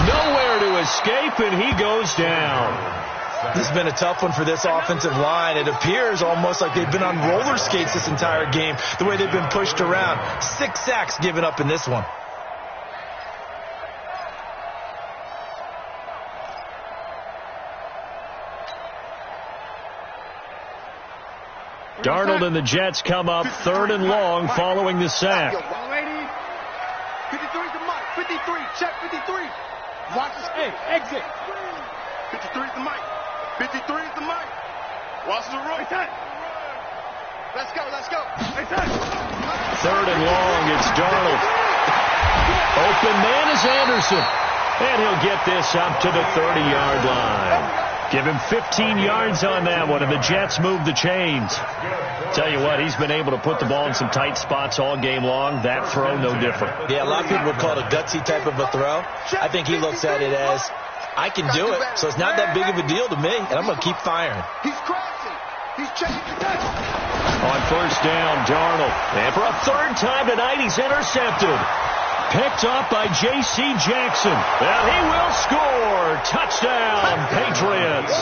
Nowhere to escape, and he goes down. This has been a tough one for this offensive line. It appears almost like they've been on roller skates this entire game, the way they've been pushed around. 6 sacks given up in this one. Darnold and the Jets come up 3rd and long following the sack. 53 to Mike. 53. Check 53. Watch the spin. Exit. 53 to Mike. 53 to Mike. Watch the roll. Let's go. Let's go. 3rd and long. It's Darnold. Open man is Anderson. And he'll get this up to the 30-yard line. Give him 15 yards on that one, and the Jets move the chains. Tell you what, he's been able to put the ball in some tight spots all game long. That throw, no different. Yeah, a lot of people would call it a gutsy type of a throw. I think he looks at it as, I can do it, so it's not that big of a deal to me, and I'm going to keep firing. He's crossing. He's changing the touch. On 1st down, Darnold. And for a 3rd time tonight, he's intercepted. Picked up by J.C. Jackson. And he will score. Touchdown, Patriots.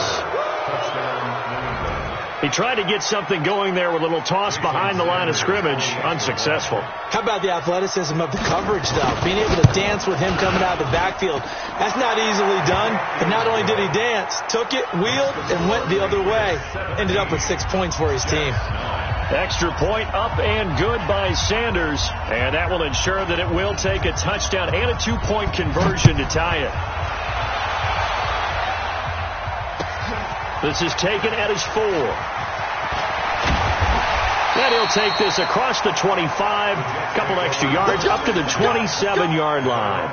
He tried to get something going there with a little toss behind the line of scrimmage. Unsuccessful. How about the athleticism of the coverage, though? Being able to dance with him coming out of the backfield. That's not easily done. But not only did he dance, took it, wheeled, and went the other way. Ended up with 6 points for his team. Extra point up and good by Sanders. And that will ensure that it will take a touchdown and a 2-point conversion to tie it. This is taken at his 4. And he'll take this across the 25, a couple extra yards, up to the 27-yard line.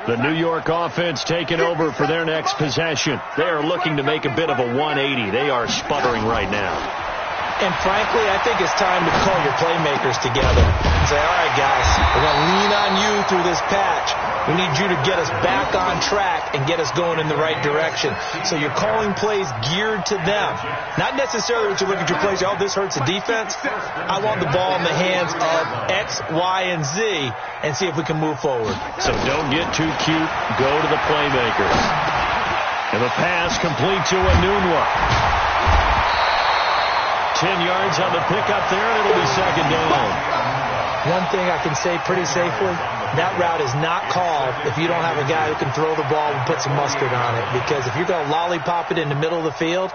The New York offense taking over for their next possession. They are looking to make a bit of a 180. They are sputtering right now. And frankly, I think it's time to call your playmakers together and say, all right, guys, we're going to lean on you through this patch. We need you to get us back on track and get us going in the right direction. So you're calling plays geared to them. Not necessarily that you look at your plays, oh, this hurts the defense. I want the ball in the hands of X, Y, and Z and see if we can move forward. So don't get too cute. Go to the playmakers. And the pass complete to Enunwa. 10 yards on the pickup there, and it'll be 2nd down. One thing I can say pretty safely, that route is not called if you don't have a guy who can throw the ball and put some mustard on it. Because if you're going to lollipop it in the middle of the field,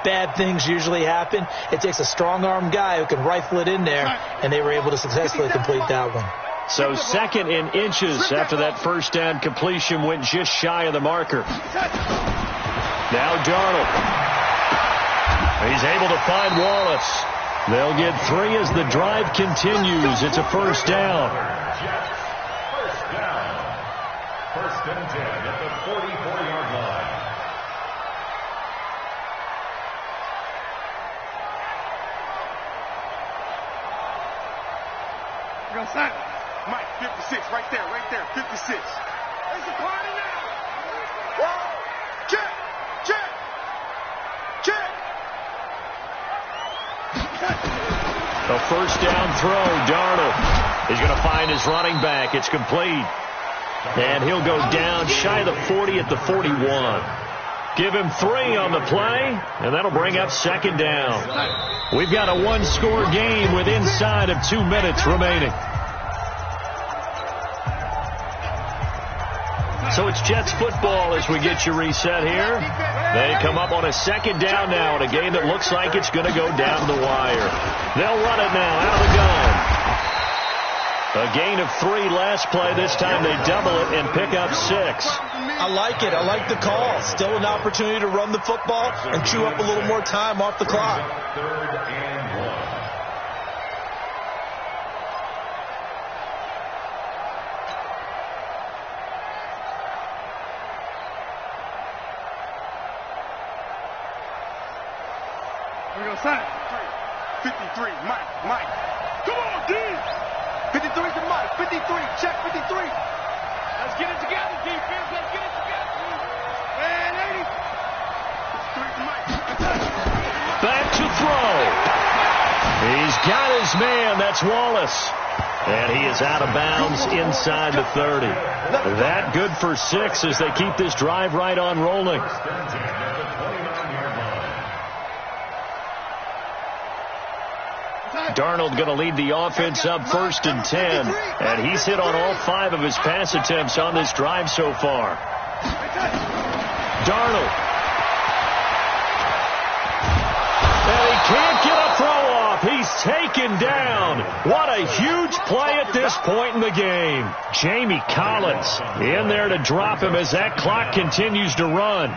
bad things usually happen. It takes a strong-arm guy who can rifle it in there, and they were able to successfully complete that one. So 2nd in inches after that 1st down completion went just shy of the marker. Now Darnold. He's able to find Wallace. They'll get 3 as the drive continues. It's a 1st down. 1st and 10 at the 44-yard line. Go side. Mike, 56, right there, 56. There's a party now. Whoa. Check. A 1st down throw, Darnold. He's going to find his running back. It's complete. And he'll go down shy of the 40 at the 41. Give him 3 on the play, and that'll bring up second down. We've got a one-score game with inside of 2 minutes remaining. So it's Jets football as we get you reset here. They come up on a second down now in a game that looks like it's going to go down the wire. They'll run it now out of the gun. A gain of 3 last play. This time they double it and pick up 6. I like it. I like the call. Still an opportunity to run the football and chew up a little more time off the clock. 3rd and 1. We're going to sign 53, Mike. Come on, D. 53 to Mike. 53, check 53. Let's get it together, defense. Let's get it together. And 80. 53 to Mike. Back to throw. He's got his man. That's Wallace. And he is out of bounds inside the 30. That good for 6 as they keep this drive right on rolling. Darnold going to lead the offense up 1st and 10. And he's hit on all 5 of his pass attempts on this drive so far. Darnold. And he can't get a throw off. He's taken down. What a huge play at this point in the game. Jamie Collins in there to drop him as that clock continues to run.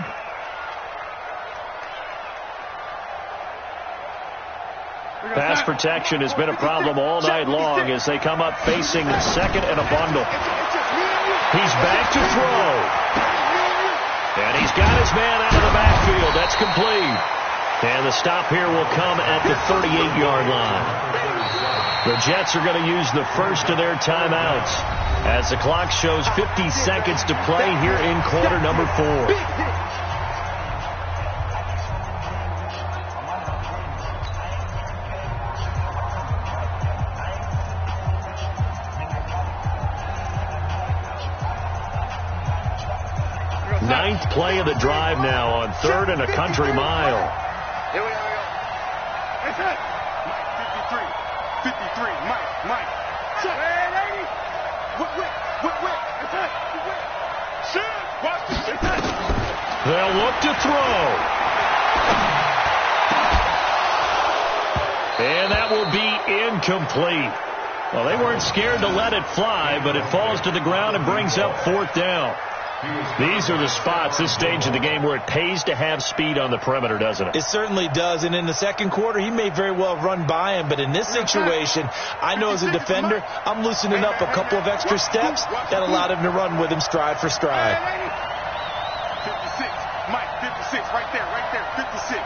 Pass protection has been a problem all night long as they come up facing second and a bundle. He's back to throw. And he's got his man out of the backfield. That's complete. And the stop here will come at the 38-yard line. The Jets are going to use the first of their timeouts as the clock shows 50 seconds to play here in quarter number 4. Ninth play of the drive now on 3rd and a country mile. Here we go. It's it. Mike, 53. Mike. Check. And 80. Whip. It's it. Shoot. Watch this. It's it. They'll look to throw. And that will be incomplete. Well, they weren't scared to let it fly, but it falls to the ground and brings up 4th down. These are the spots, this stage of the game, where it pays to have speed on the perimeter, doesn't it? It certainly does. And in the second quarter, he may very well run by him. But in this situation, I know as a defender, I'm loosening up a couple of extra steps that allowed him to run with him stride for stride. 56. Mike, 56. Right there. 56.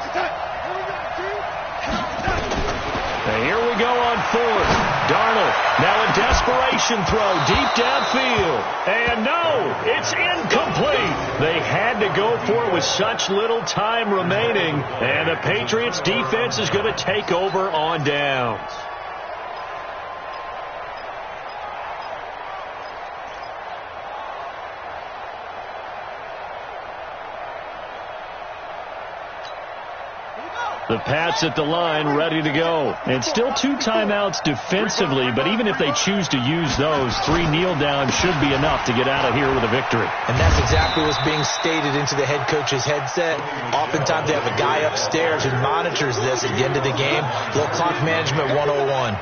And here we go on 4th. Darnold, now a desperation throw deep downfield. And no, it's incomplete. They had to go for it with such little time remaining. And the Patriots defense is going to take over on downs. The Pats at the line ready to go. And still 2 timeouts defensively, but even if they choose to use those, 3 kneel downs should be enough to get out of here with a victory. And that's exactly what's being stated into the head coach's headset. Oftentimes they have a guy upstairs who monitors this at the end of the game. Little clock management 101.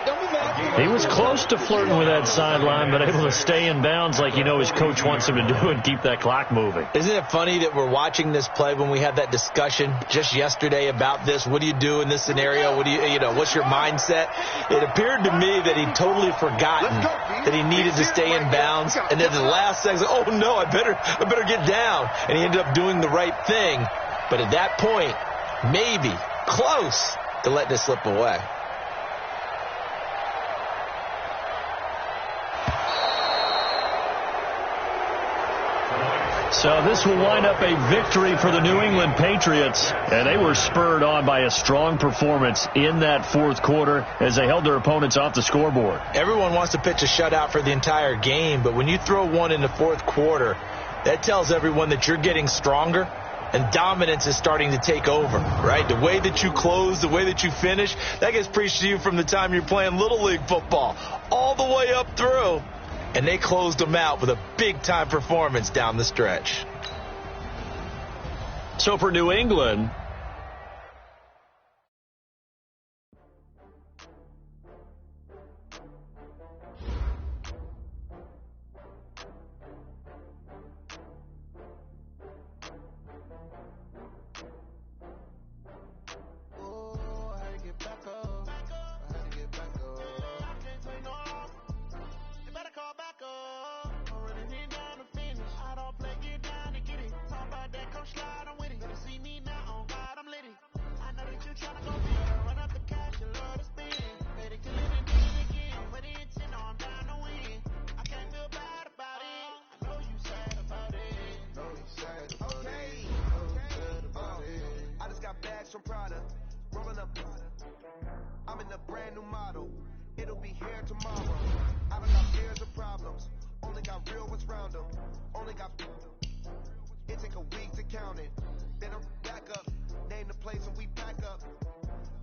He was close to flirting with that sideline, but able to stay in bounds like his coach wants him to do and keep that clock moving. Isn't it funny that we're watching this play when we had that discussion just yesterday about this? What do you do in this scenario? What do what's your mindset? It appeared to me that he'd totally forgotten that he needed to stay in bounds. And then the last second, oh no, I better get down. And he ended up doing the right thing. But at that point, maybe close to let this slip away. So this will wind up a victory for the New England Patriots, and they were spurred on by a strong performance in that fourth quarter as they held their opponents off the scoreboard. Everyone wants to pitch a shutout for the entire game, but when you throw one in the fourth quarter, that tells everyone that you're getting stronger and dominance is starting to take over, right? The way that you close, the way that you finish, that gets preached to you from the time you're playing Little League football all the way up through. And they closed them out with a big-time performance down the stretch. So for New England, I'm in a brand new model. It'll be here tomorrow. I don't got years of problems. Only got real ones round them. Only got. It take a week to count it. Then I'm back up. Name the place and we pack up.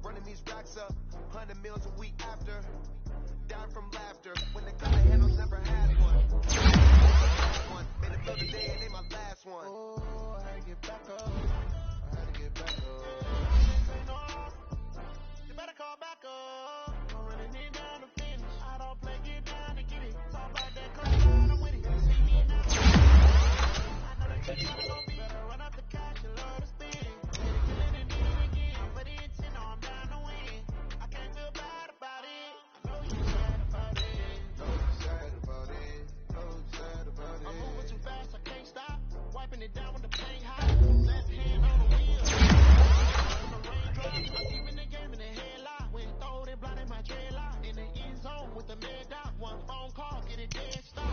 Running these racks up. 100 meals a week after. Down from laughter. When the guy handles never had one. Made a bill today and they my last one. Oh, I had to get back up. I had to get back up. You better call back up. I'm running it down to finish. I don't play, get down to get it. Talk about that crazy ride, I'm with it. See me now. I know that you're trying to go be better. Run up the cash, you love to spin. Better kill it and do it again. But the intent, no, I'm down to win. I can't feel bad about it. I know you're sad about it. Know you're sad about it. Know you're sad about it. I'm moving too fast, I can't stop. Wiping it down with the paint hot. Left hand on the wheel. I'm keeping the game in the headlock. When throwed it, blinded my dreadlock. In the end zone with the mid dot. One phone call, get it dead stop.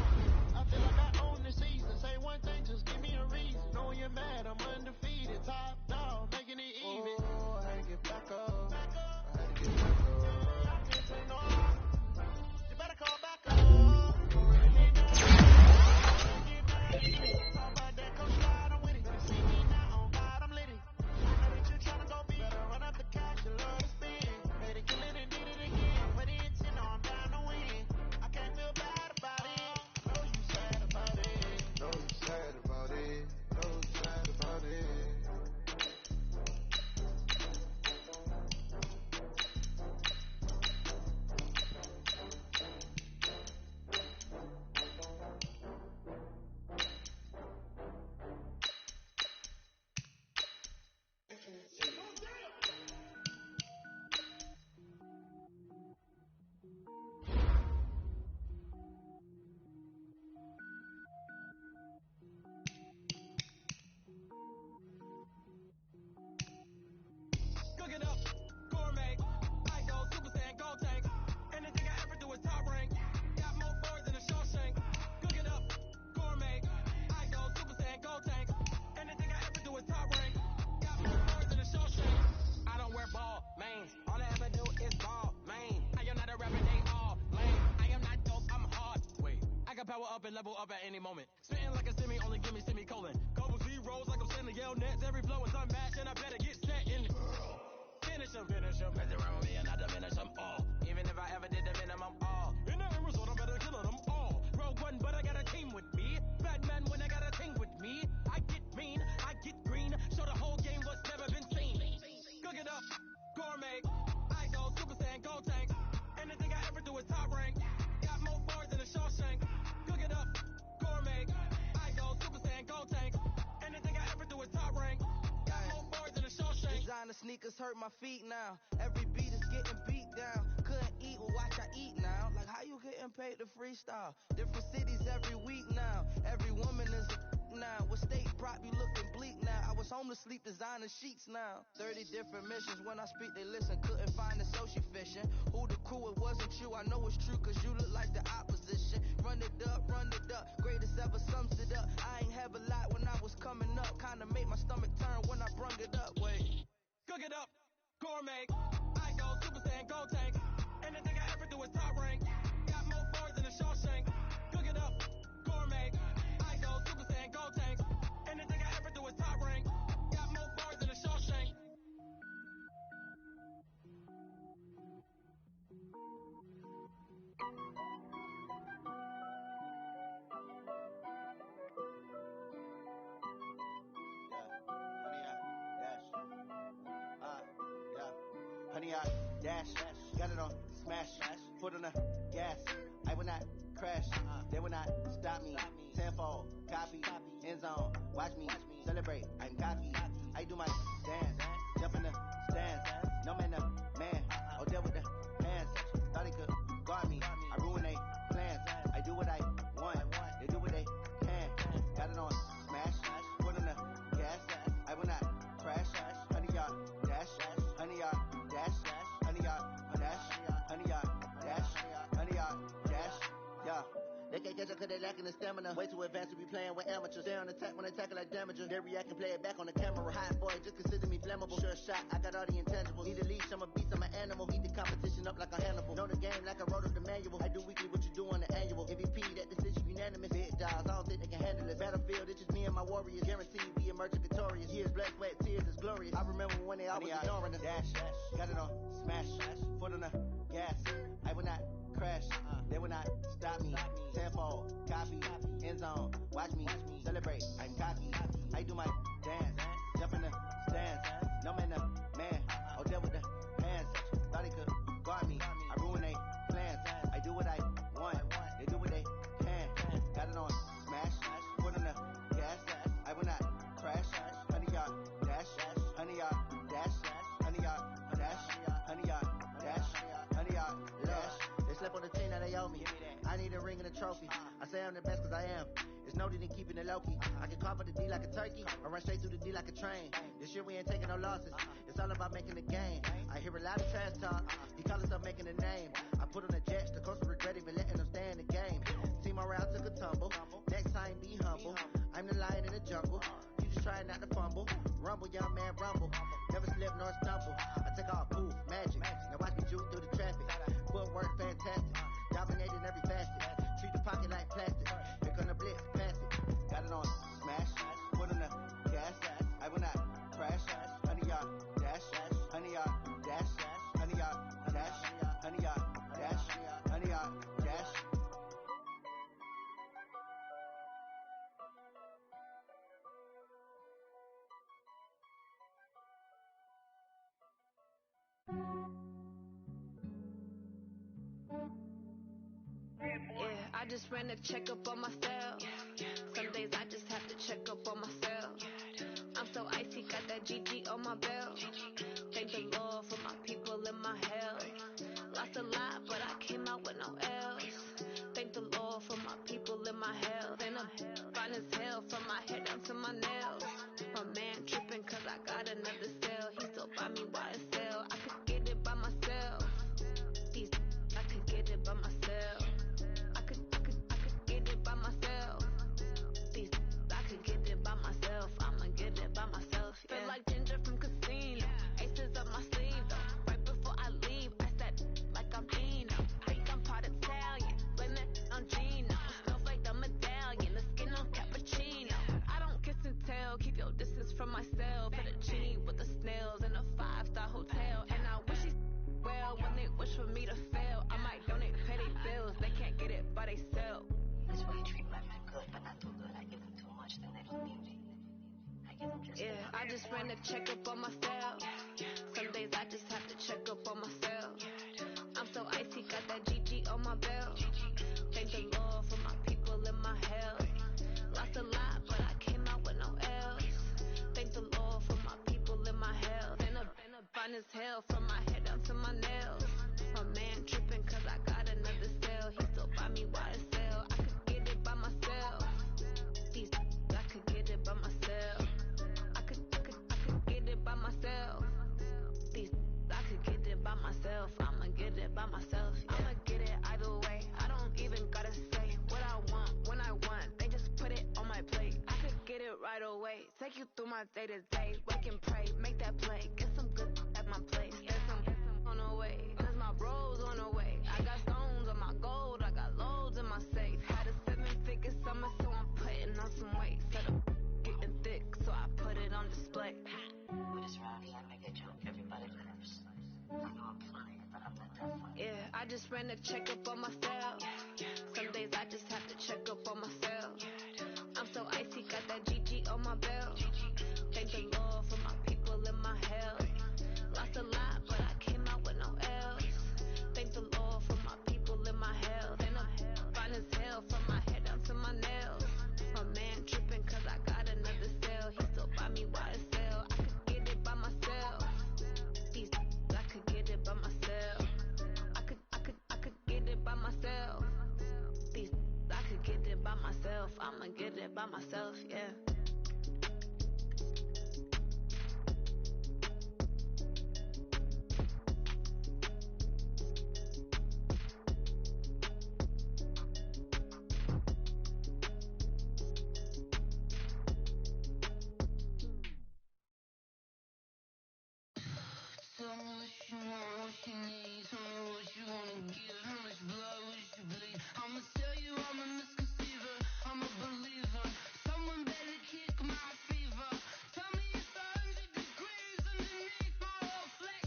I feel like I own the season. Say one thing, just give me a reason. Knowing you're mad, I'm undefeated. Top dog, making it even. Oh, I had to get back up. I had to get back up. I can't say no. You better call back up. Talk about that coach slide, I'm with it. See me now, on God, I'm lit it. I know that you're trying to go be better. Run up the cash, you love to spin. Made it, kill it, and did it again. But the intent, no, I'm down to win. I can't feel bad about it. I know you sad about it. Know you sad about it. Know you sad about it. Cook it up, gourmet, I go Super Saiyan, gold tank. Anything I ever do is top rank. Got more boards than a Shawshank. Cook it up, gourmet, I go Super Saiyan, gold tank. Anything I ever do is top rank. Got more boards than a Shawshank. I don't wear ball mains. All I ever do is ball main. I am not a rapper, they all lame. I am not dope, I'm hard. Wait, I can power up and level up at any moment. Spitting like a semi, only give me semicolon. Couple zeros like I'm sending yell nets. Every flow is unmatched and I better get set in. Finish him, mess around with me and I diminish them all. Even if I ever did the minimum all. In the end result, I'm better killing them all. Rogue one, but I got a team with me. Batman when I got a team with me. I get mean, I get green. Show the whole game what's never been seen. Cook it up, gourmet. I go Super Saiyan, gold tank. Anything I ever do is top rank. Got more bars than a Shawshank. Cook it up, gourmet. I go Super Saiyan, gold tank. Anything I ever do is top rank. Got more bars than a Shawshank. Designer sneakers hurt my feet now. Every beat is getting beat down. Couldn't eat, well watch I eat now. Like how you getting paid to freestyle? Different cities every week now. Every woman is a now. With state prop you looking bleak now. I was home to sleep designer sheets now. 30 different missions. When I speak they listen. Couldn't find the social fishing. Who the crew, it wasn't you. I know it's true cause you look like the opposition. run it up. Greatest ever sums it up. I ain't have a lot when I was coming up. Kinda made my stomach turn when I brung it up. Wait. Cook it up, gourmet. I go Super Saiyan, gold tank. Anything I ever do is top rank. Got more bars than a Shawshank. Cook it up, gourmet. I go Super Saiyan, gold tank. Anything I ever do is top rank. Got more bars than a Shawshank. Honey, I dash, got it on smash, foot on the gas. I will not crash, they will not stop me. Tenfold, copy, end zone, watch me celebrate. I'm cocky, I do my dance, jump in the stands. No man, oh deal with the hands. Thought he could guard me, I ruin they plans. I do what I want, they do what they can. Got it on smash, foot on the gas. I will not crash, honey, y'all dash, honey, y'all dash, honey, y'all dash, honey, y'all dash, honey, y'all dash, yeah. They can't catch up cause they lacking the stamina. Way too advanced to be playing with amateurs. Stay on attack when they tackle like damagers. They react and play it back on the camera. Hot boy, just consider me flammable. Sure shot, I got all the intangibles. Need a leash, I'm a beast, I'm an animal. Eat the competition up like a Hannibal. Know the game like I wrote up the manual. I do weekly what you do on the annual. MVP, that decision unanimous. Big dogs, I don't think they can handle it. Battlefield, it's just me and my warriors. Guaranteed we emerge victorious. Years, blood, sweat, tears is glorious. I remember when they always ignoring us. Dash, got it on smash, foot on the gas. I will not crash, they will not stop me. Tenfold, copy, end zone, watch me celebrate. I'm cocky, I do my dance, jump in the stands. No man, oh deal with the hands. Thought he could guard me, I ruin they plans. I do what I want, they do what they can. Got it on smash, foot on the gas. I will not crash, honey, y'all dash, honey, y'all dash, honey, y'all dash, honey, y'all dash, honey, y'all dash. They slept on the team, now they owe me. I need a ring and a trophy. I say I'm the best cause I am. It's no need in keeping it low-key. I can carve up the D like a turkey, or run straight through the D like a train. This year we ain't taking no losses. It's all about making the game. I hear a lot of trash talk. He call himself making a name. I put on the Jets, the coach will regret even letting them stay in the game. Team morale took a tumble. Next time be humble. I'm the lion in the jungle. You just try not to fumble. Rumble, young man, rumble. Never slip nor stumble. I take off, poof, magic. Now watch me juke through the traffic. Footwork fantastic. Dominating every facet. Treat the pocket like plastic. Here come the blitz, pass it. Got it on smash, foot on the gas. I will not crash, honey, y'all dash, honey, y'all dash, honey, y'all dash, honey, y'all dash, honey, y'all dash. Yeah, I just ran a checkup on myself. Some days I just have to check up on myself. I'm so icy, got that GG on my belt. Thank the Lord for my people in my health. Lost a lot, but I came out with no L's. Thank the Lord for my people in my health. And I'm fine as hell from my head down to my nails. My man tripping cause I got another cell. He still buy me YSL. I could get it by myself. These I could get it by myself. I could get it by myself. These I could get it by myself. I'ma get it by myself. Yeah. Feel like Ginger from Casino. Aces up my sleeve though. Right before I leave, I said like I'm Dino. Think I'm part Italian. Blame it on Gino. Snowflake the medallion. The skin on cappuccino. I don't kiss and tell. Keep your distance from myself. Fettuccine with the snails in a 5-star hotel. And I wish he well when they wish for me to fail. I might donate, pay their bills. They can't get it by themselves. This way you treat women good, but not too good. I give them too much, then they don't need me. I give them just Yeah, I just ran a checkup on myself. Some days I just have to check up on myself. I'm so icy, got that GG on my belt. Thank the Lord for my people in my health. Lost a lot, but I came out with no L's. Thank the Lord for my people in my health. And I'm fine as hell from my head down to my nails. My man tripping cause I got another cell. He still buy me YSL. I could get it by myself. These I could get it by myself. I could get it by myself. These I could get it by myself. I'ma get it by myself. Yeah. I'ma get it either way. I don't even gotta say what way. Take you through my day-to-day. Wake and pray, make that play. Get some good at my place. Get some on the way. Cause my bros on the way. I got stones on my gold. I got loads in my safe. Had a 7-figure summer, so I'm putting on some weight. Set up getting thick, so I put it on display. With this round here, I make a joke. Everybody laughs. I know I'm flying, but I'm not that funny. Yeah, I just ran a checkup on myself. Some days I just have to check up on myself. I'm so icy, got that GG on my belt. Thank the Lord for my people in my health. Lost a lot, but I came out with no L's. Thank the Lord for my people in my health. And I'm fine as hell from my head down to my nails. My man tripping cause I got another cell. He still buy me YSL. I could get it by myself. These I could get it by myself. I could get it by myself. These I could get it by myself. I'ma get it by myself, yeah. Tell me what you want, what you need. Tell me what you wanna give. How much blood would you bleed? I'ma tell you I'm a misconceiver. I'm a believer. Someone better kick my fever. Tell me it's 100 degrees underneath my whole flesh.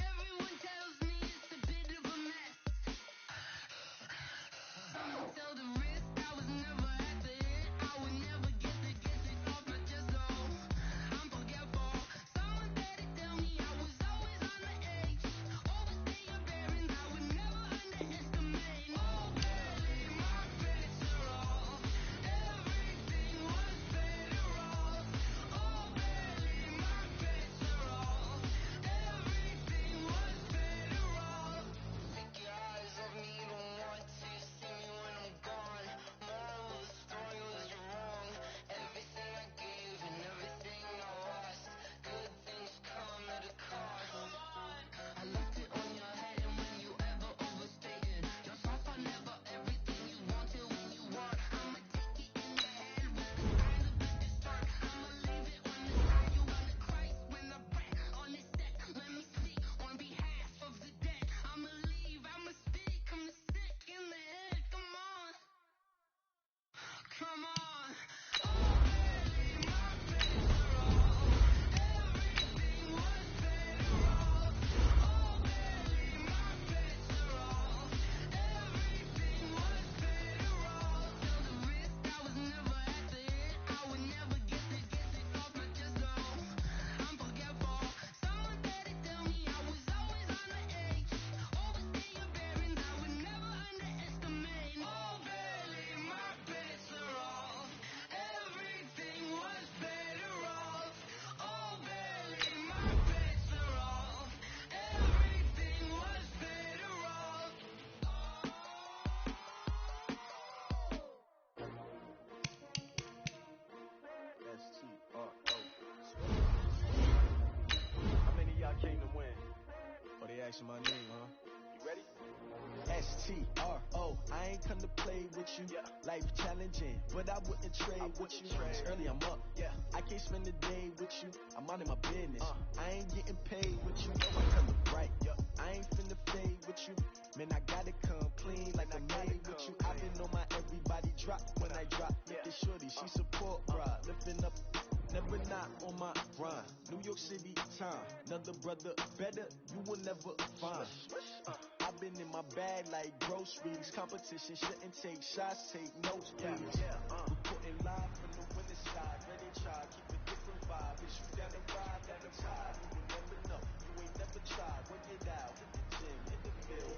Everyone tells me it's a bit of a mess. Someone tell the risk I was never at the hit. I would never get it off my chest. So I'm forgetful. Someone better tell me I was always on the edge. Overstay your bearings, I would never underestimate. Oh, barely my bets are off. Everything was better off. Oh, barely my bets are off. Everything was better off. Take your eyes off me, don't want to see me when I'm gone. Moral of the story was you're wrong. Everything I gave and everything I lost. Good things come at a cost. I left it on your head, and when you ever overstated yourself, I never everything you wanted when you want. I'ma take it in your head with the style of the start. I'ma leave it on the side. You wanna Christ when I pray on this set. Let me speak on behalf of the dead. I'ma leave, I'ma speak. I'm the sick in the head. Come on, come on. Oh, barely my bets are off. Everything was better off. Oh, barely my bets are off. Everything was better off. Tell the risk I was never at the hit. I would never get it off my chest. So I'm forgetful. Someone better tell me I was always on the edge. Overstay your bearings, I would never underestimate. Oh, barely my bets are off. Everything was better off. Oh, barely my bets are off. Everything was better off. S-T-R-O. How many of y'all came to win? Oh, they asking my name, huh? You ready? S-T-R-O. I ain't come to play with you. Life challenging, but I wouldn't trade with you. It's early, I'm up. I can't spend the day with you. I'm out of my business. I ain't getting paid with you. No, I come to bright. I ain't finna fade with you. Man, I gotta come clean like I made with you. I've been on my everybody drop when I drop. Look at shorty, she support ride. Lifting up, never not on my grind. New York City time. Another brother better, you will never find. I've been in my bag like groceries. Competition shouldn't take shots, take notes, please. Reporting live from the winning side. Ready try, keep a different vibe. It's you down the ride, down the tide. You will never know, you ain't never tried. Work it out, hit the gym, hit the field.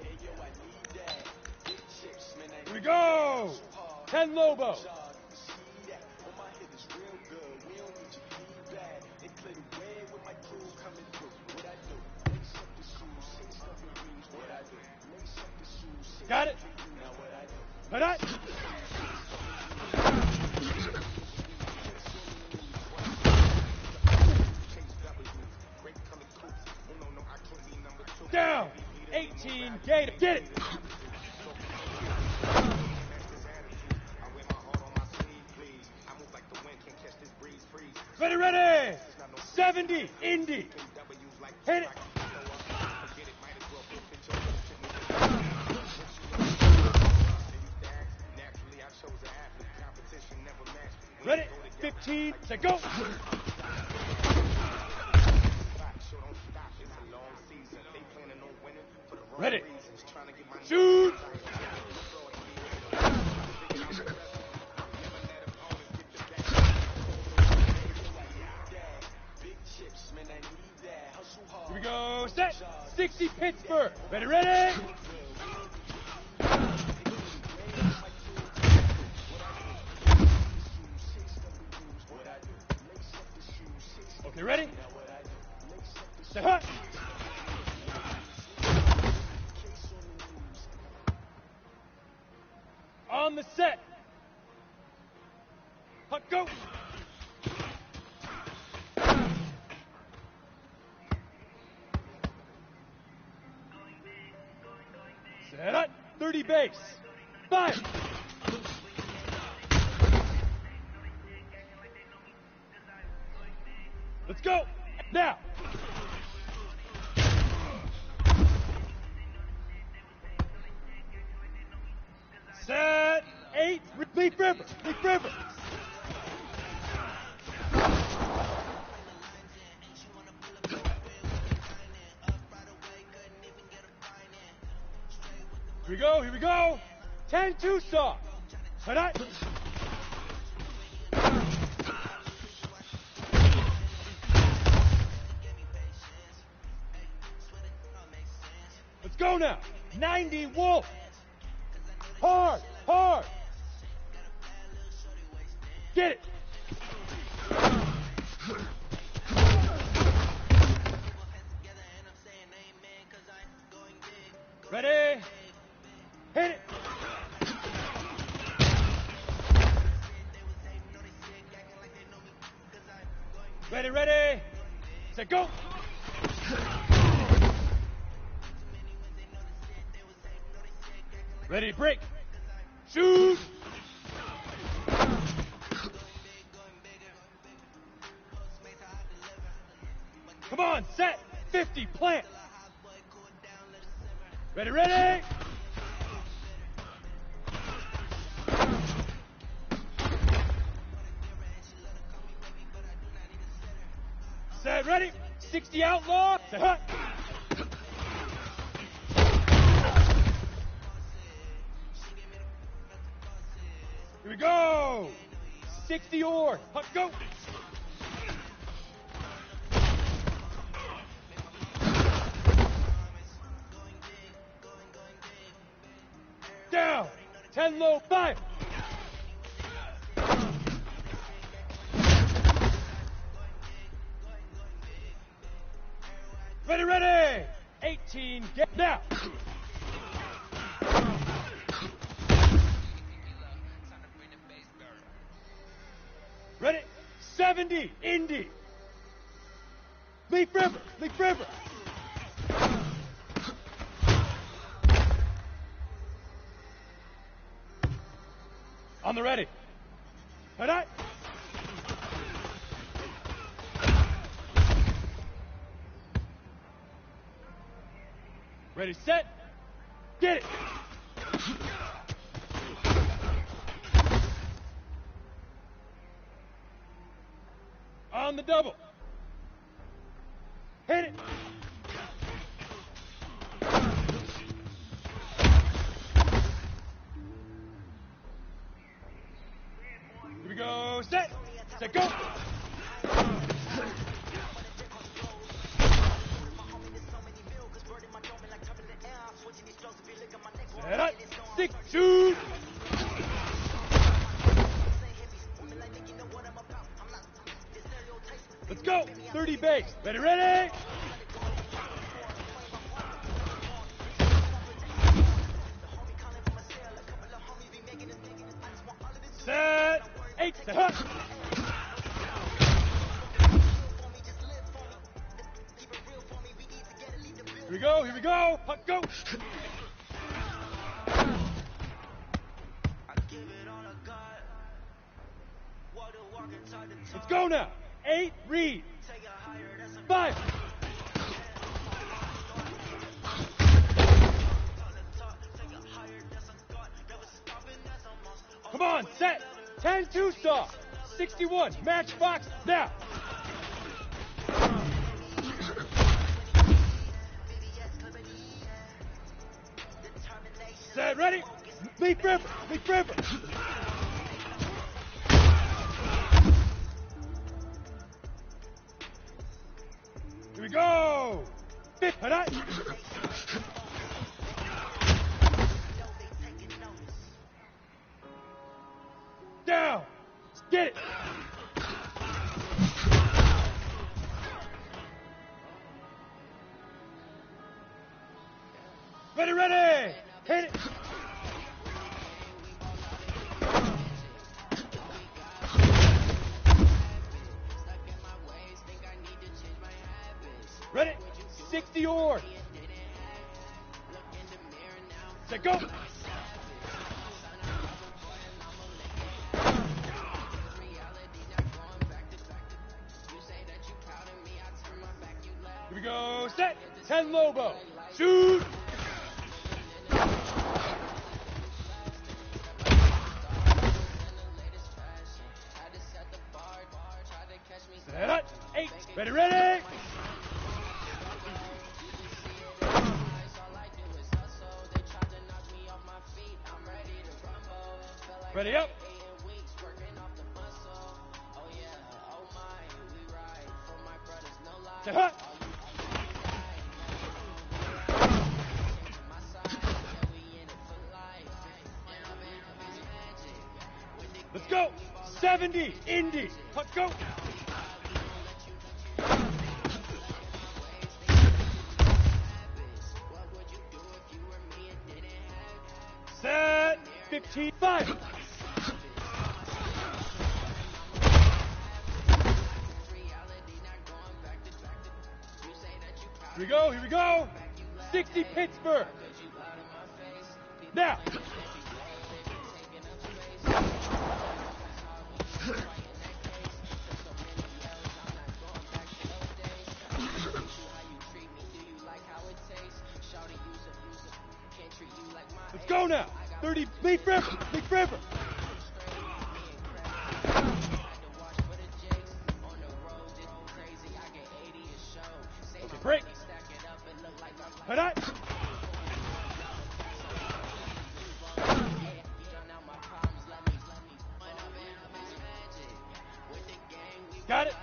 Hey, yo, I need that. Big chips, man, I Here we go. 10 Lobo. My hit is real good. We don't need your feedback. They clear the way with my crew coming through. What I do? Lace up the shoes, lace up the rings. What I do? Lace up the shoes. Got it. Now what I do? All right. Down. 18. Gator. Get it. Ready, ready. 70, Indy. Hit it. Ready, 15, to go. Ready. Shoot. Here we go. Set. 60 Pittsburgh. Ready, ready. Okay, ready? Set, hut. On the set. Hut, go. Set, hut. 30 base. 5. Let's go. Now. Set. 8. Leaf River. Leaf River. Here we go. Here we go. 10 Tucson. Tonight. Let's go now. 90 Wolf. Hard, hard. Get it. Ready? Hit it. Ready, ready. Set, go. Ready, break. Shoot. Come on, set. 50, plant. Ready, ready. Set, ready. 60 outlaw. Set, hut. Here we go. 60 or. Hut, go. Down. 10 low, 5. Ready, ready. 18, get now. Ready? 70, Indy. Leaf River, Leaf River. On the ready. Tonight. Ready, set, get it. On the double. Hit it. Here we go, set, go. Set up, 6, 2. Let's go, 30 base. Ready, ready. Set, 8, set up. Here we go, here we go. Puck, go. Let's go now. 8, read. 5. Come on, set. 10, 2 stop. 61, matchbox, now. Set, ready? Leap river, leap river. Here we go. 5, down. Get it. Ready, ready. Hit it. Ready. 60 oar. Set, go. Here we go. Set. 10 Lobo. Shoot. Set up. 8. Ready, ready. Ready, up. Set up. Let's go. 70, Indy. Let's go. Set. 15, 5. Here we go, here we go. 60, Pittsburgh. Now. Let's go now. 30, leap river, leap river. Okay, break. Head up. Got it.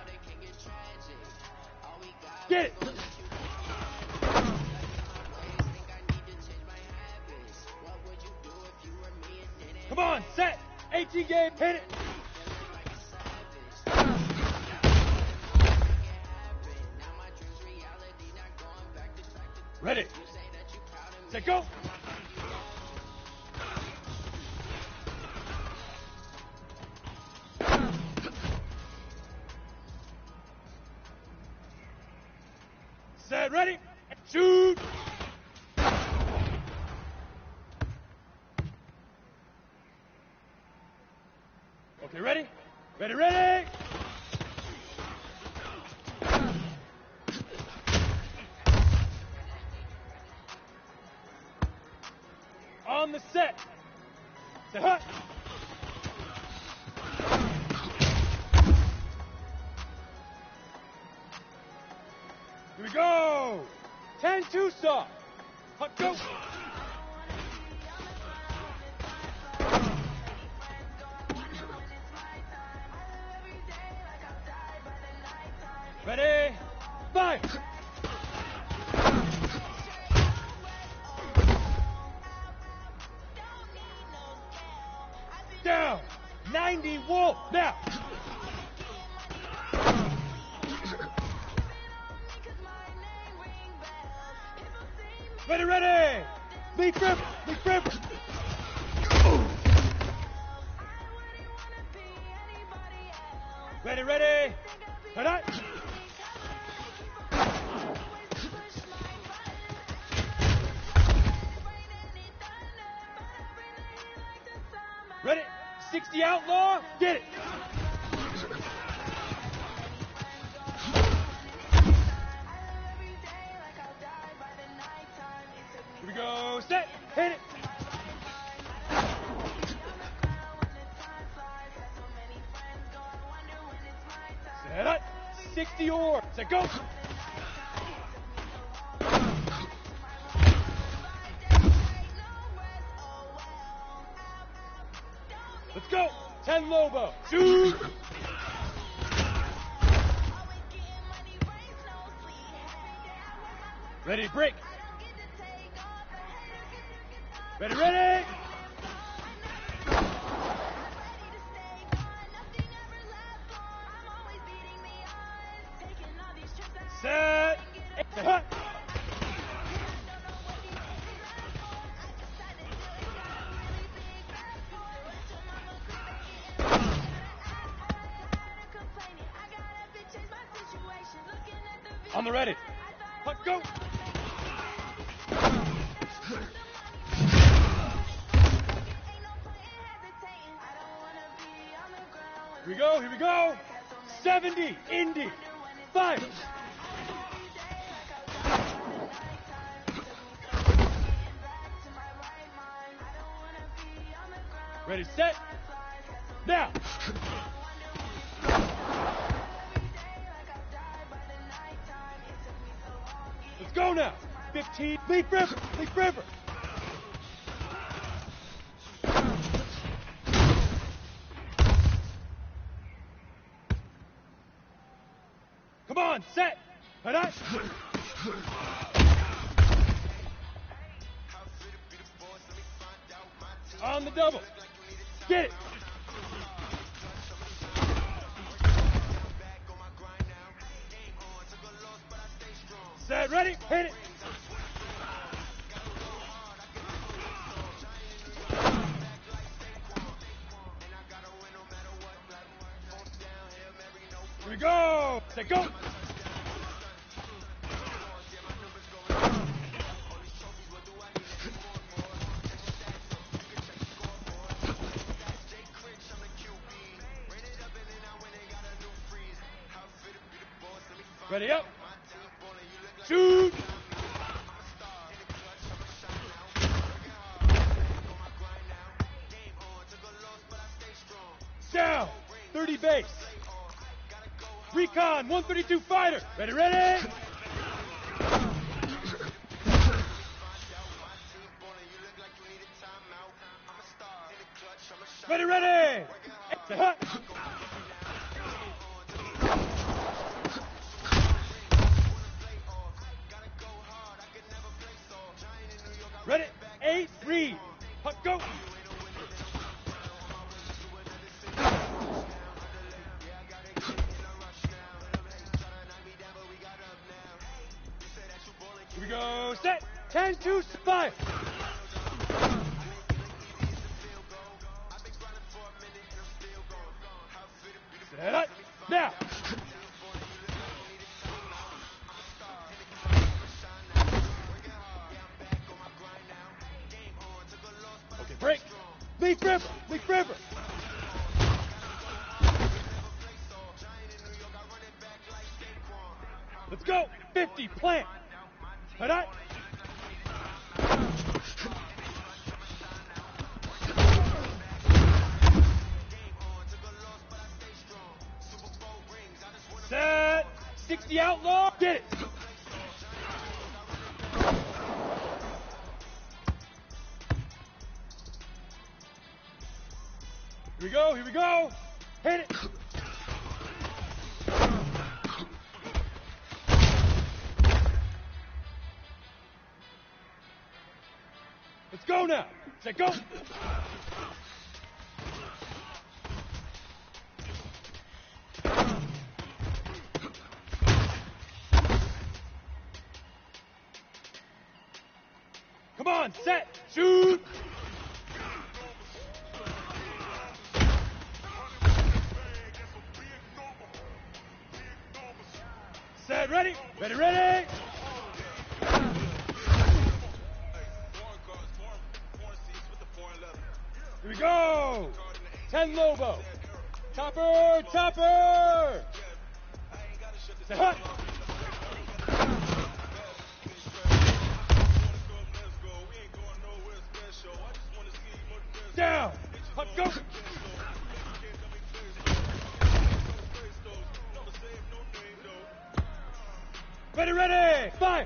Get it. Come on, set. 18 game, hit it. Ready. Set, go. Set, ready. Shoot. Okay, ready? Ready, ready. On the set. Set, hut. Here we go. 10, 2 stop. Hut, go. Ready? 5. Down. 90 Wolf. Now. Ready, ready. Leap river. Leap river. Ready, ready. Head up. Ready? 60 outlaw. Get it. 60 or. Set, go. Let's go. 10 Lobo. Shoot. Ready, break. Ready, ready. Set. Hut. On the ready. Hut, go. Here we go, here we go. 70, Indy, 5. Ready, set, now. Let's go now. 15, Leaf River, Leaf River. Come on, set. Head up. On the double. Get it. Set, ready, hit it. Here we go. Set, go. Ready up. Shoot. Down. 30 base. Recon 132 fighter. Ready, ready. Ready, ready. Hut. Ready, 8, read. Hut, go. Here we go, set. 10, 2, 5. Set up, now. Okay, break. Leaf River, Leaf River. Let's go. 50, plant. Head up. Set. 60 outlaw. Get it. Here we go, here we go. Hit it. Let's go now. Set, go. Come on, set, shoot. Set, ready, ready, ready. Here we go. 10 Lobo. Topper, topper. Set, hut. Down. Hut, go. Ready, fire!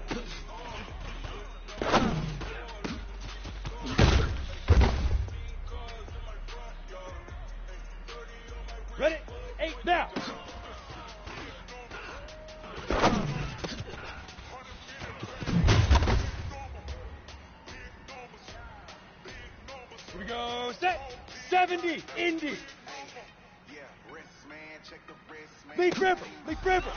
Ready, 8, now! Here we go, set! 70, Indy! Leaf River!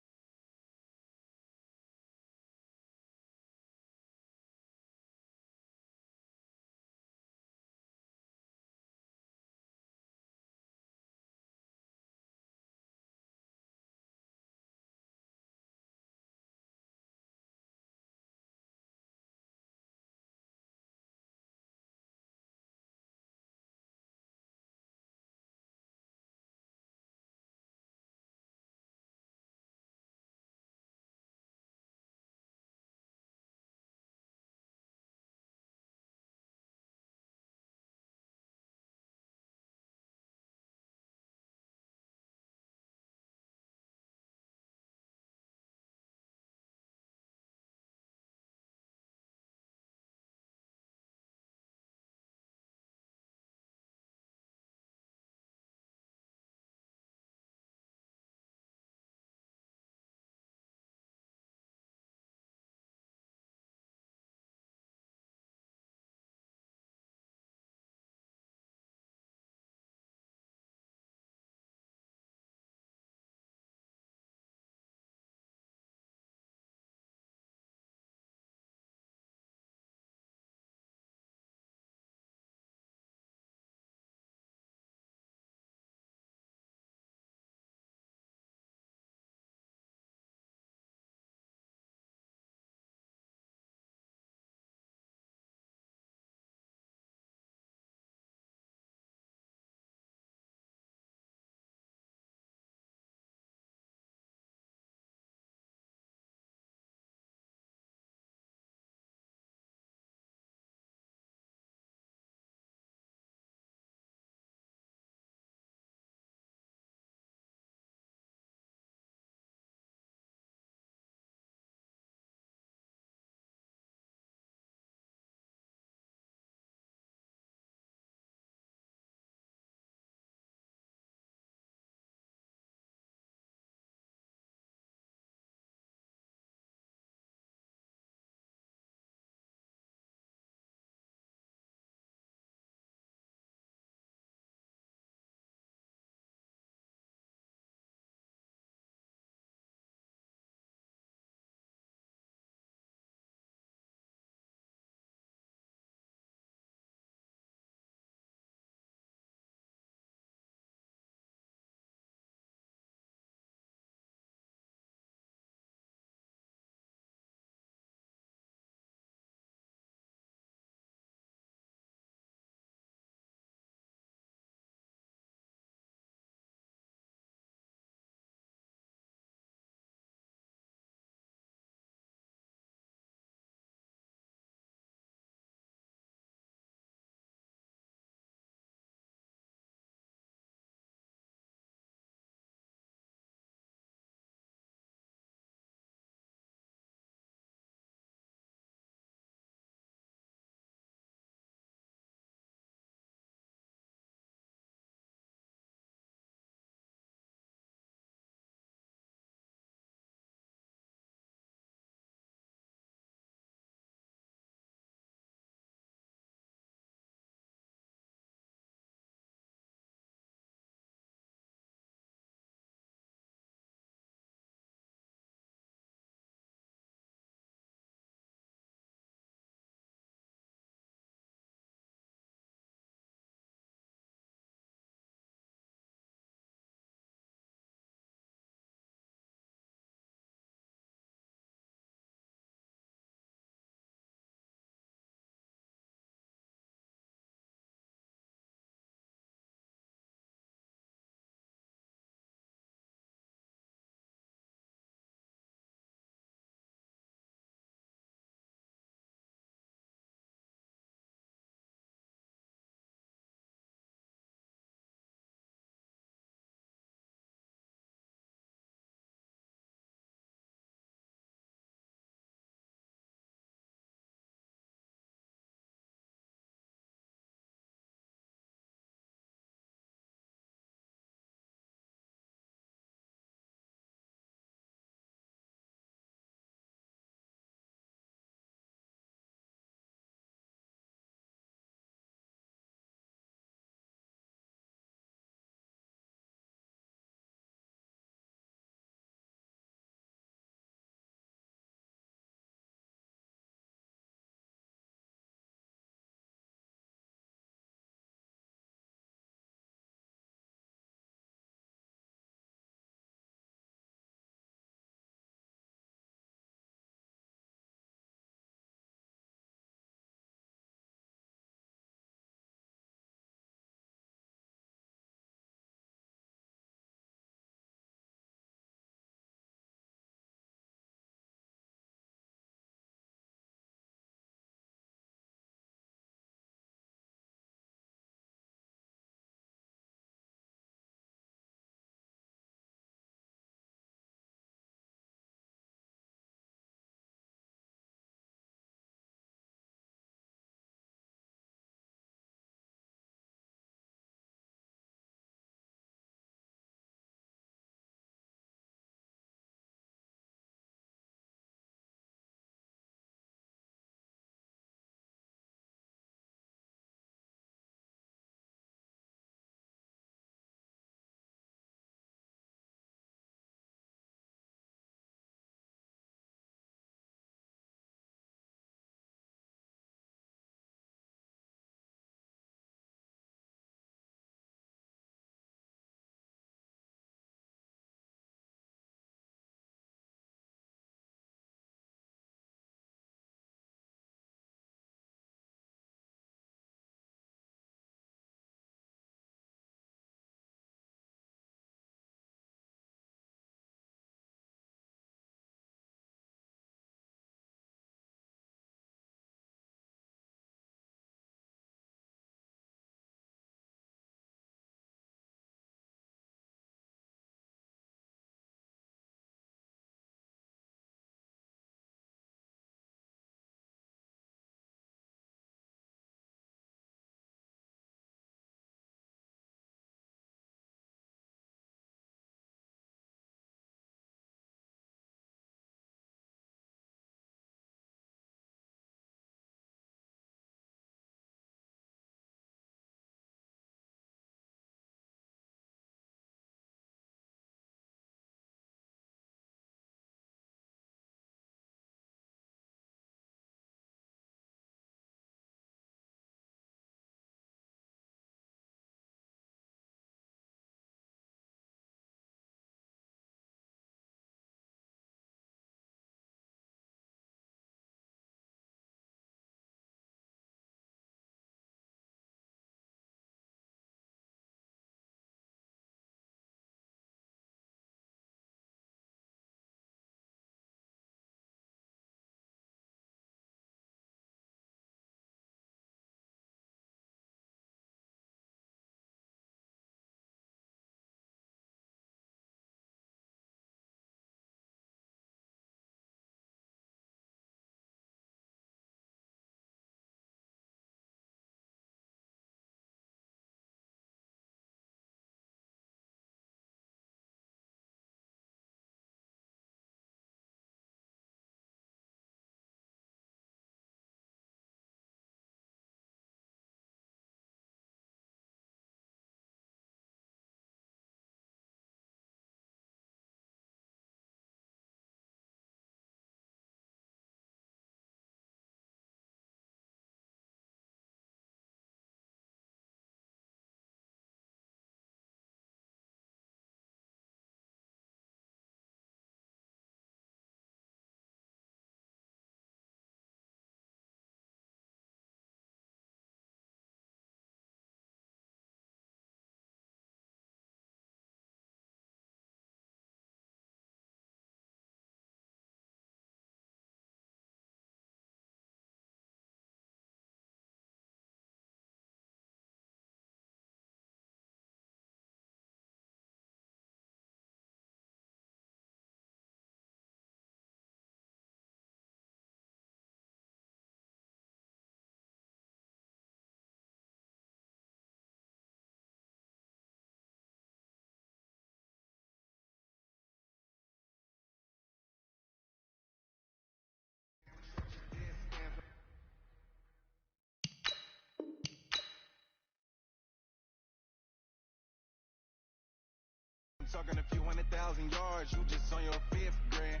talking a few 100,000 yards, you just on your 5th grand.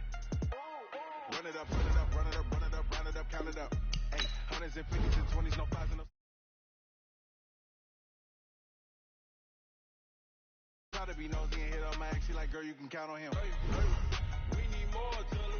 Run it up, run it up, run it up, run it up, round it up, count it up. Hey, hundreds and 50s and 20s, no 5s and no. Try to be nosy and hit on my ex, she like, girl, you can count on him. We need more to